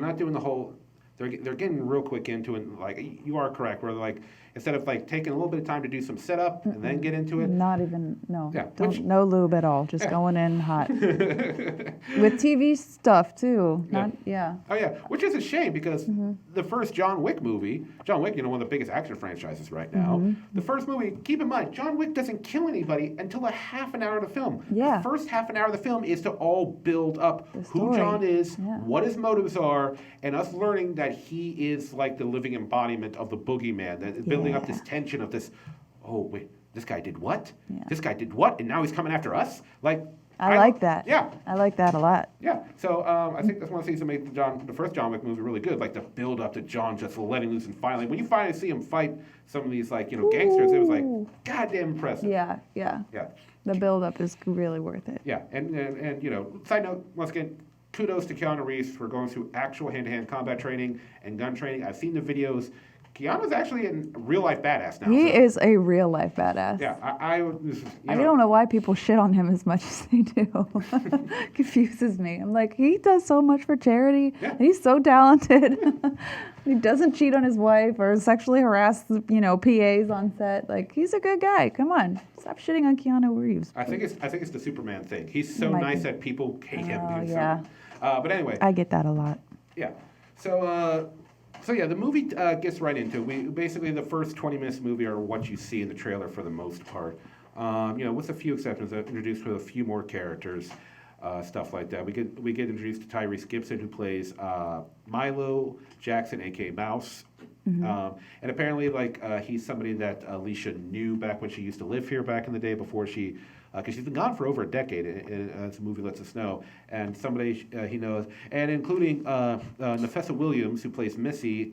not doing the whole. They're getting real quick into it. Like you are correct. Where like instead of like taking a little bit of time to do some setup and then get into it. Not even no. Yeah, No lube at all. Just going in hot. With TV stuff too. Not yeah. Oh yeah, which is a shame because the first John Wick movie, John Wick, one of the biggest action franchises right now. The first movie, keep in mind, John Wick doesn't kill anybody until a half an hour of the film. Yeah. The first half an hour of the film is to all build up who John is, what his motives are, and us learning that he is like the living embodiment of the boogeyman. That is building up this tension of this. Oh wait, this guy did what? Yeah. This guy did what? And now he's coming after us? Like. I like that. Yeah. I like that a lot. Yeah, so I think that's one of the things that made the first John Wick movie really good, like the build up to John just letting loose and finally, when you finally see him fight some of these like gangsters, it was like goddamn impressive. Yeah. The build up is really worth it. Yeah, and side note, once again, kudos to Keanu Reeves for going through actual hand-to-hand combat training and gun training. I've seen the videos. Keanu's actually a real-life badass now. He is a real-life badass. Yeah, I don't know why people shit on him as much as they do. Confuses me. I'm like, he does so much for charity. Yeah. And he's so talented. He doesn't cheat on his wife or sexually harass, PAs on set. Like, he's a good guy. Come on, stop shitting on Keanu Reeves. I think it's the Superman thing. He's so nice that people hate him. Yeah. But anyway. I get that a lot. Yeah. So the movie gets right into it. Basically the first 20 minutes of the movie are what you see in the trailer for the most part. With a few exceptions, introduced with a few more characters, stuff like that. We get introduced to Tyrese Gibson, who plays Milo Jackson, aka Mouse. And apparently, he's somebody that Alicia knew back when she used to live here back in the day before she. Because she's been gone for over a decade, as the movie lets us know. And somebody he knows, and including Nafessa Williams, who plays Missy,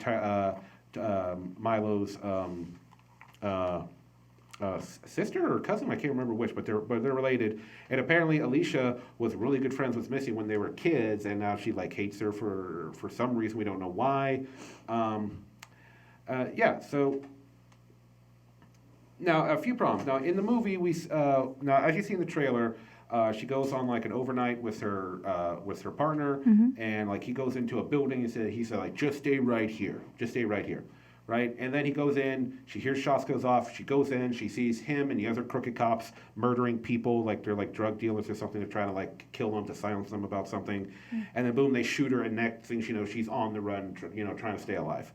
Milo's sister or cousin, I can't remember which, but they're related. And apparently Alicia was really good friends with Missy when they were kids, and now she hates her for some reason, we don't know why. So. Now, a few problems. Now, in the movie, now as you see in the trailer, she goes on an overnight with her partner, and he goes into a building and he said just stay right here, right? And then he goes in, she hears shots goes off, she goes in, she sees him and the other crooked cops murdering people they're drug dealers or something. They're trying to kill them to silence them about something, and then boom, they shoot her, and next thing she knows, she's on the run, trying to stay alive.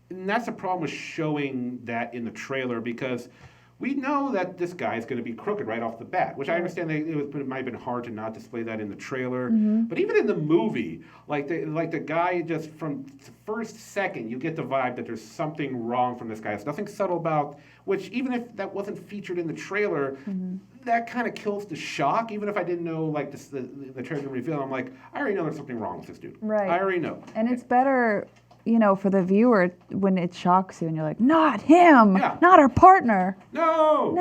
And that's the problem with showing that in the trailer, because we know that this guy is going to be crooked right off the bat, which I understand it might have been hard to not display that in the trailer. But even in the movie, the guy, just from the first second, you get the vibe that there's something wrong from this guy. There's nothing subtle about, which even if that wasn't featured in the trailer, that kind of kills the shock. Even if I didn't know the trailer reveal, I'm like, I already know there's something wrong with this dude. Right. I already know. And it's better, for the viewer when it shocks you and you're like, not him, not our partner. No.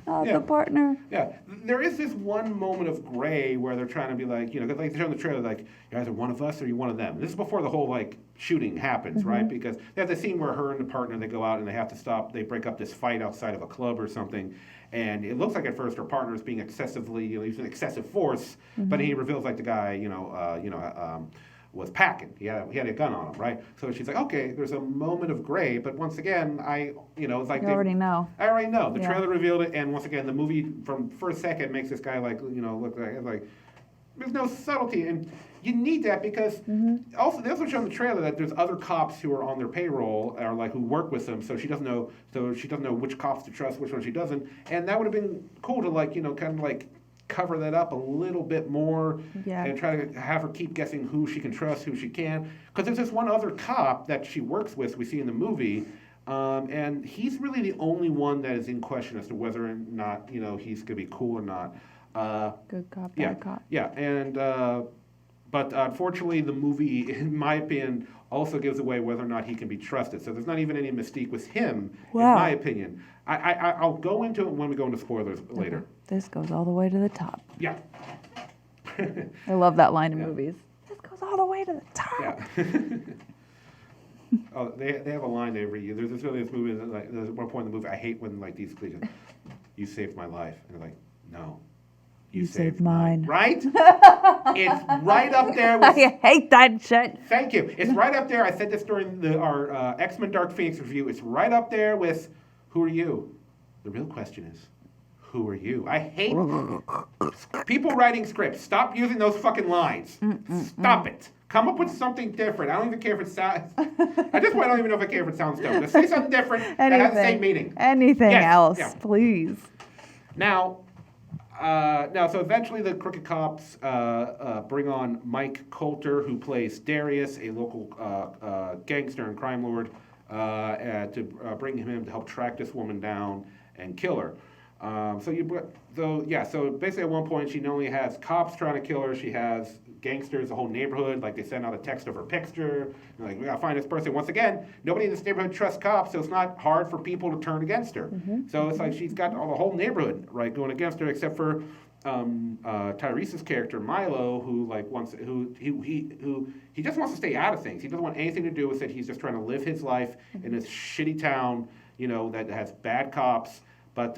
Not the partner. Yeah, there is this one moment of gray where they're trying to be because they show in the trailer you're either one of us or you're one of them. This is before the whole shooting happens, right? Because they have the scene where her and the partner, they go out and they have to stop. They break up this fight outside of a club or something, and it looks like at first her partner is being excessively, using excessive force, but he reveals the guy, was packing. He had a gun on him, right? So she's like, okay, there's a moment of gray, but once again, it's like you already know. I already know. The trailer revealed it, and once again, the movie from first second makes this guy look like there's no subtlety, and you need that because also they also show in the trailer that there's other cops who are on their payroll or who work with them, so she doesn't know which cops to trust, which one she doesn't, and that would have been cool to cover that up a little bit more and try to have her keep guessing who she can trust, who she can't. Because there's this one other cop that she works with, we see in the movie, and he's really the only one that is in question as to whether or not, he's going to be cool or not. Good cop, bad cop. Yeah, and but unfortunately the movie, in my opinion, also gives away whether or not he can be trusted. So there's not even any mystique with him, in my opinion. I'll go into it when we go into spoilers later. This goes all the way to the top. Yeah. I love that line in movies. This goes all the way to the top. Yeah. Oh, they have a line every year. There's this movie. Like, there's one point in the movie I hate when like these cliches. You saved my life, and they're like, no. You saved mine. Right? It's right up there with... I hate that shit. Thank you. It's right up there. I said this during our X-Men Dark Phoenix review. It's right up there with, who are you? The real question is, who are you? I hate people writing scripts. Stop using those fucking lines. Stop it. Come up with something different. I don't even care if it sounds... At this point, I don't even know if I care if it sounds dope. Just say something different that has the same meaning. Anything else, please. Now, so eventually the crooked cops bring on Mike Coulter, who plays Darius, a local gangster and crime lord, to bring him in to help track this woman down and kill her. So basically at one point she not only has cops trying to kill her, she has gangsters, the whole neighborhood, like they send out a text of her picture, like, we gotta find this person. Once again, nobody in this neighborhood trusts cops, so it's not hard for people to turn against her. So it's like she's got the whole neighborhood, right, going against her, except for Tyrese's character Milo, who he just wants to stay out of things. He doesn't want anything to do with it. He's just trying to live his life in this shitty town, that has bad cops. But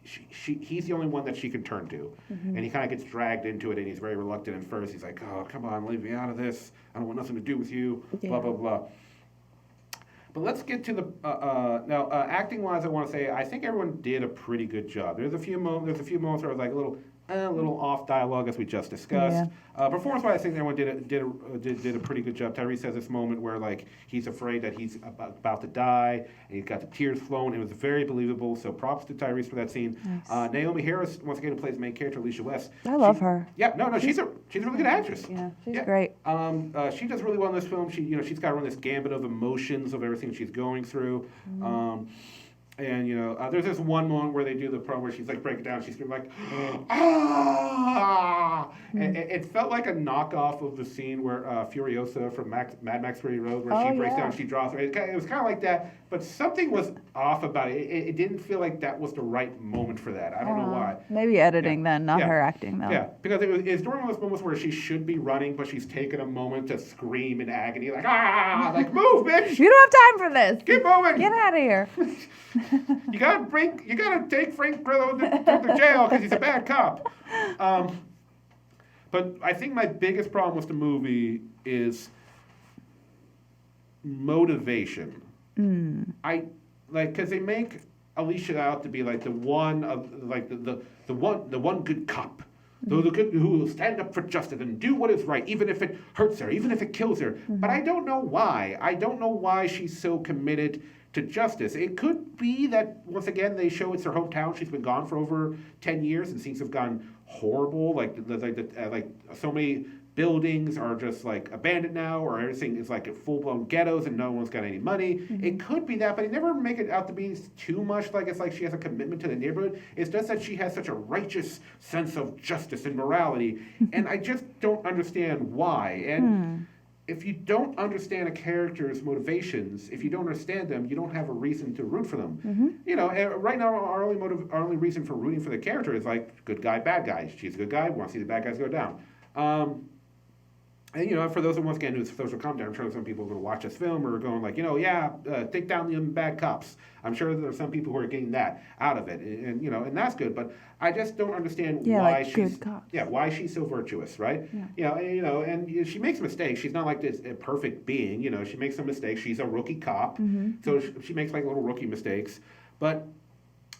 he's the only one that she can turn to, and he kind of gets dragged into it, and he's very reluctant at first. He's like, "Oh, come on, leave me out of this. I don't want nothing to do with you." Blah blah blah. But let's get to the now. Acting-wise, I want to say I think everyone did a pretty good job. There's a few moments where I was like a little off dialogue, as we just discussed. Performance-wise, I think everyone did a pretty good job. Tyrese has this moment where like he's afraid that he's about to die, and he's got the tears flowing. It was very believable. So props to Tyrese for that scene. Nice. Naomi Harris, once again, who plays the main character, Alicia West. I love her. Yeah, no, she's a really good actress. Yeah, she's great. She does really well in this film. She's got to run this gambit of emotions of everything she's going through. And there's this one moment where they do the pro where she's like breaking down. She's like, ah! And it felt like a knockoff of the scene where Furiosa from Mad Max Fury Road, where she breaks down, she draws. It was kind of like that, but something was off about it. It didn't feel like that was the right moment for that. I don't know why. Maybe editing then, not her acting though. Yeah, because it's during those moments where she should be running, but she's taken a moment to scream in agony, like like move, bitch! You don't have time for this. Keep moving. Get out of here. You gotta take Frank Grillo to jail because he's a bad cop. But I think my biggest problem with the movie is motivation. Because they make Alicia out to be like the one of like the one good cop. Who will stand up for justice and do what is right, even if it hurts her, even if it kills her. But I don't know why. I don't know why she's so committed to justice. It could be that, once again, they show it's her hometown. She's been gone for over 10 years and things have gone horrible. Like so many buildings are just like abandoned now, or everything is like full-blown ghettos and no one's got any money. It could be that, but they never make it out to be too much like it's like she has a commitment to the neighborhood. It's just that she has such a righteous sense of justice and morality, and I just don't understand why. And if you don't understand a character's motivations, if you don't understand them, you don't have a reason to root for them. Right now our only reason for rooting for the character is like good guy, bad guy. She's a good guy, we want to see the bad guys go down. And for those who once again do social commentary, I'm sure some people are going to watch this film or are going like, take down the bad cops. I'm sure there are some people who are getting that out of it, and that's good. But I just don't understand why she's so virtuous, right? And she makes mistakes. She's not like this perfect being. She makes some mistakes. She's a rookie cop, so she makes like little rookie mistakes, but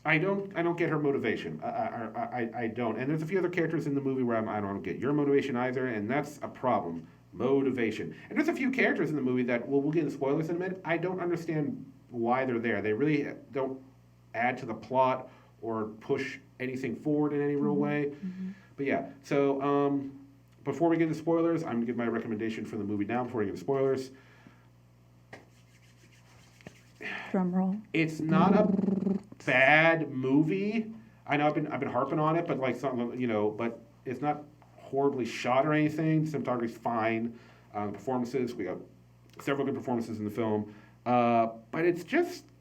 I don't get her motivation. I don't. And there's a few other characters in the movie where I don't get your motivation either, and that's a problem. Motivation. And there's a few characters in the movie that, we'll get into spoilers in a minute, I don't understand why they're there. They really don't add to the plot or push anything forward in any real way. But yeah, so before we get into spoilers, I'm going to give my recommendation for the movie now before we get into spoilers. Drum roll. It's not a bad movie. I know I've been harping on it, but like something, but it's not horribly shot or anything. Cinematography's fine. Performances, we got several good performances in the film, but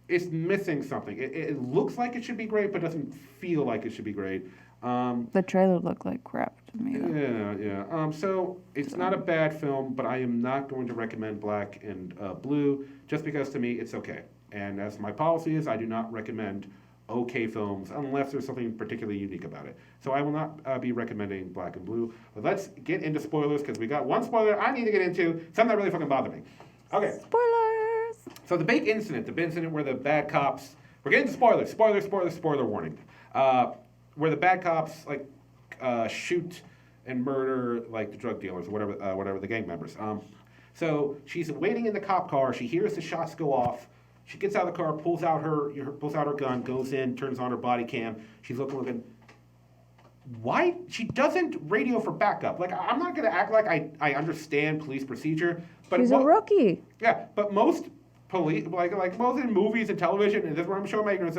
it's missing something. It looks like it should be great, but doesn't feel like it should be great. The trailer looked like crap to me, though. Yeah. So it's not a bad film, but I am not going to recommend Black and Blue just because to me it's okay. And as my policy is, I do not recommend okay films unless there's something particularly unique about it. So I will not be recommending Black and Blue. But let's get into spoilers because we got one spoiler I need to get into, something that really fucking bothered me. Okay. Spoilers! So the big incident where the bad cops, we're getting to spoiler warning. Where the bad cops like shoot and murder like the drug dealers or whatever the gang members. So she's waiting in the cop car. She hears the shots go off. She gets out of the car, pulls out her gun, goes in, turns on her body cam. She's looking. Why she doesn't radio for backup? Like I'm not gonna act like I understand police procedure, but she's a rookie. Yeah, but most police like most in movies and television, and this is where I'm showing my ignorance.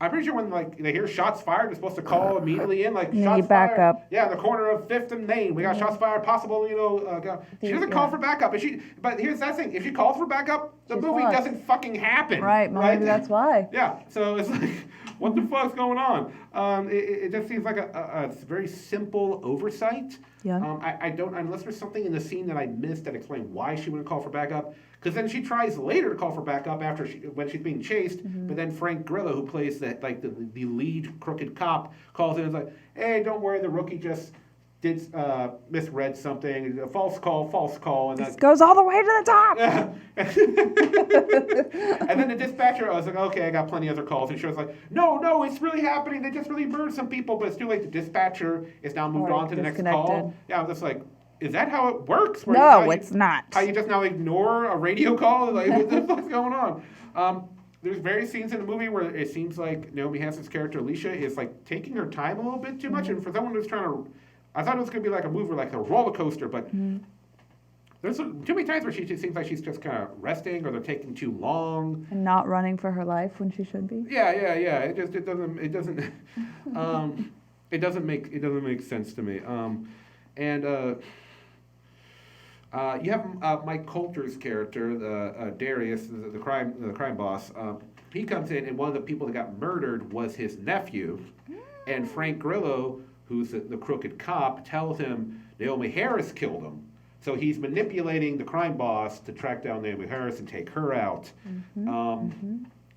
I'm pretty sure when like they hear shots fired, they're supposed to call immediately in like shots back fired. up. Yeah, the corner of 5th and Main. We got shots fired. Possible, she doesn't call for backup. But here's that thing: if she calls for backup, the movie doesn't fucking happen. Right? Maybe that's why. Yeah. So it's like, what the fuck's going on? It just seems like a very simple oversight. Yeah. I don't unless there's something in the scene that I missed that explained why she wouldn't call for backup. Because then she tries later to call for backup when she's being chased. Mm-hmm. But then Frank Grillo, who plays the lead crooked cop, calls in and is like, "Hey, don't worry, the rookie just misread something. False call." And that goes all the way to the top. And then the dispatcher, I was like, "Okay, I got plenty of other calls." And she was like, "No, it's really happening. They just really murdered some people." But it's too late. The dispatcher is now moved on to the next call. Yeah, I'm just like, is that how it works? No, it's not. How you just now ignore a radio call? Like, what the fuck's going on? There's various scenes in the movie where it seems like Naomi Hansen's character, Alicia, is like taking her time a little bit too much. And for someone who's trying to, I thought it was going to be like a movie, like a roller coaster, but there's too many times where she just seems like she's just kind of resting or they're taking too long. And not running for her life when she should be. Yeah. It doesn't make sense to me. You have Mike Coulter's character, Darius, the crime boss. He comes in, and one of the people that got murdered was his nephew. And Frank Grillo, who's the crooked cop, tells him Naomi Harris killed him. So he's manipulating the crime boss to track down Naomi Harris and take her out.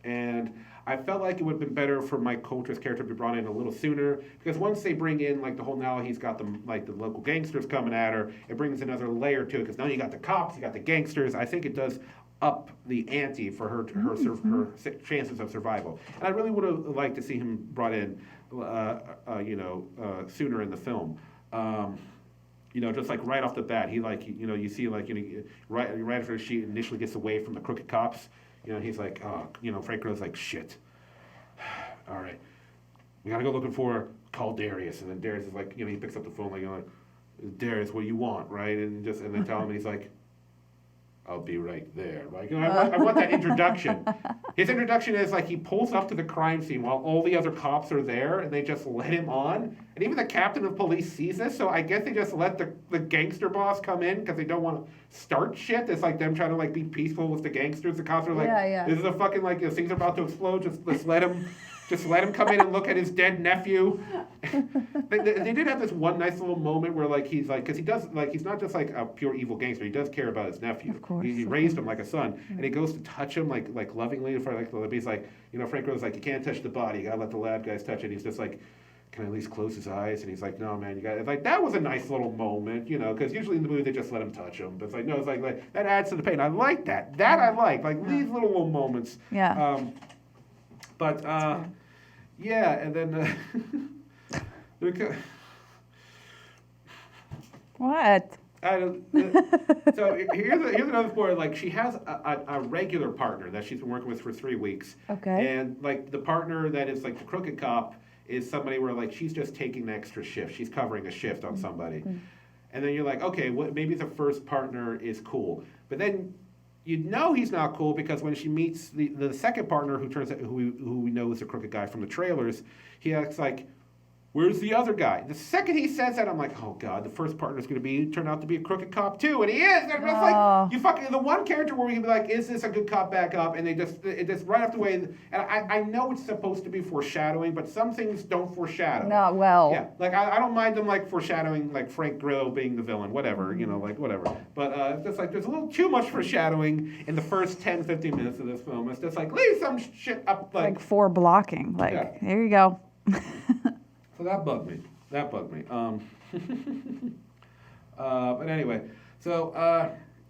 And I felt like it would have been better for Mike Coulter's character to be brought in a little sooner, because once they bring in like the whole, now he's got the local gangsters coming at her, it brings another layer to it, because now you got the cops, you got the gangsters. I think it does up the ante for her chances of survival. And I really would have liked to see him brought in sooner in the film. Just like right off the bat, you see right after she initially gets away from the crooked cops, he's like, Frank Grillo's like, shit. All right, we gotta go looking for, call Darius, and then Darius is like, he picks up the phone like, Darius, what do you want, right? And then tell him, and he's like, I'll be right there. Like, I want that introduction. His introduction is like he pulls up to the crime scene while all the other cops are there, and they just let him on. And even the captain of police sees this, so I guess they just let the gangster boss come in because they don't want to start shit. It's like them trying to like be peaceful with the gangsters. The cops are like, this is a fucking like things are about to explode. Just let him. Just let him come in and look at his dead nephew. They did have this one nice little moment where he's like, because he does, he's not just like a pure evil gangster. He does care about his nephew. Of course. He raised him like a son, and he goes to touch him like lovingly in front of he's like, Frank Grove's like, you can't touch the body. You gotta let the lab guys touch it. He's just like, can I at least close his eyes? And he's like, no, man, you got. It's like that was a nice little moment, because usually in the movie they just let him touch him. But it's like, no, it's like that adds to the pain. I like that. I like these little moments. Yeah. Yeah, and then what? So here's another spoiler. Like, she has a regular partner that she's been working with for 3 weeks. Okay. And the partner that is the crooked cop is somebody where she's just taking the extra shift. She's covering a shift on somebody. Mm-hmm. And then you're like, okay, maybe the first partner is cool, but then he's not cool because when she meets the second partner who we know is a crooked guy from the trailers, he acts like, Where's the other guy? The second he says that, I'm like, oh God, the first partner's going to turn out to be a crooked cop too, and he is. And it's like, you fucking, the one character where you can be like, is this a good cop, bad cop? And it just right off the way. And I know it's supposed to be foreshadowing, but some things don't foreshadow. Not well. Yeah, like I don't mind them like foreshadowing, like Frank Grillo being the villain, whatever, like whatever. But it's just like there's a little too much foreshadowing in the first 10, 15 minutes of this film. It's just like leave some shit up, like for blocking. Like here you go. So that bugged me. But anyway, so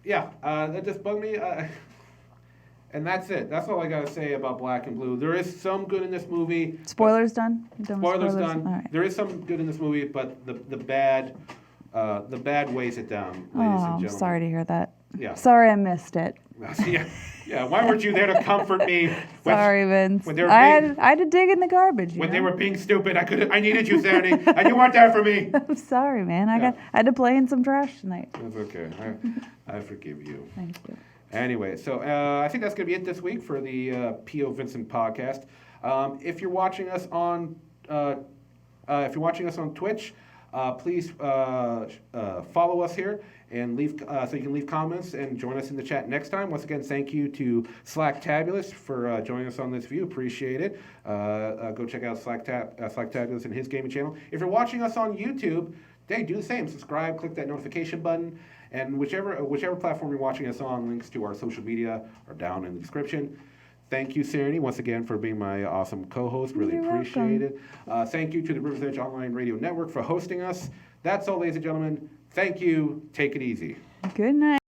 that just bugged me. And that's it. That's all I gotta say about Black and Blue. There is some good in this movie. Spoilers done. Spoilers done. All right. There is some good in this movie, but the bad weighs it down, ladies and gentlemen. I'm sorry to hear that. Yeah. Sorry I missed it. Yeah. Why weren't you there to comfort me? Sorry, Vince. I had to dig in the garbage. When they were being stupid, I needed you, Sandy, and you weren't there for me. I'm sorry, man. I had to play in some trash tonight. That's okay. I forgive you. Thank you. Anyway, so I think that's going to be it this week for the POVincent podcast. If you're watching us on Twitch, please follow us here and leave so you can leave comments and join us in the chat next time. Once again, thank you to Slacktabulous for joining us on this view. Appreciate it. Go check out Slacktabulous and his gaming channel. If you're watching us on YouTube, do the same. Subscribe, click that notification button, and whichever platform you're watching us on, links to our social media are down in the description. Thank you, Serenity, once again for being my awesome co-host. Really appreciate it. Thank you to the Rivers Edge Online Radio Network for hosting us. That's all, ladies and gentlemen. Thank you. Take it easy. Good night.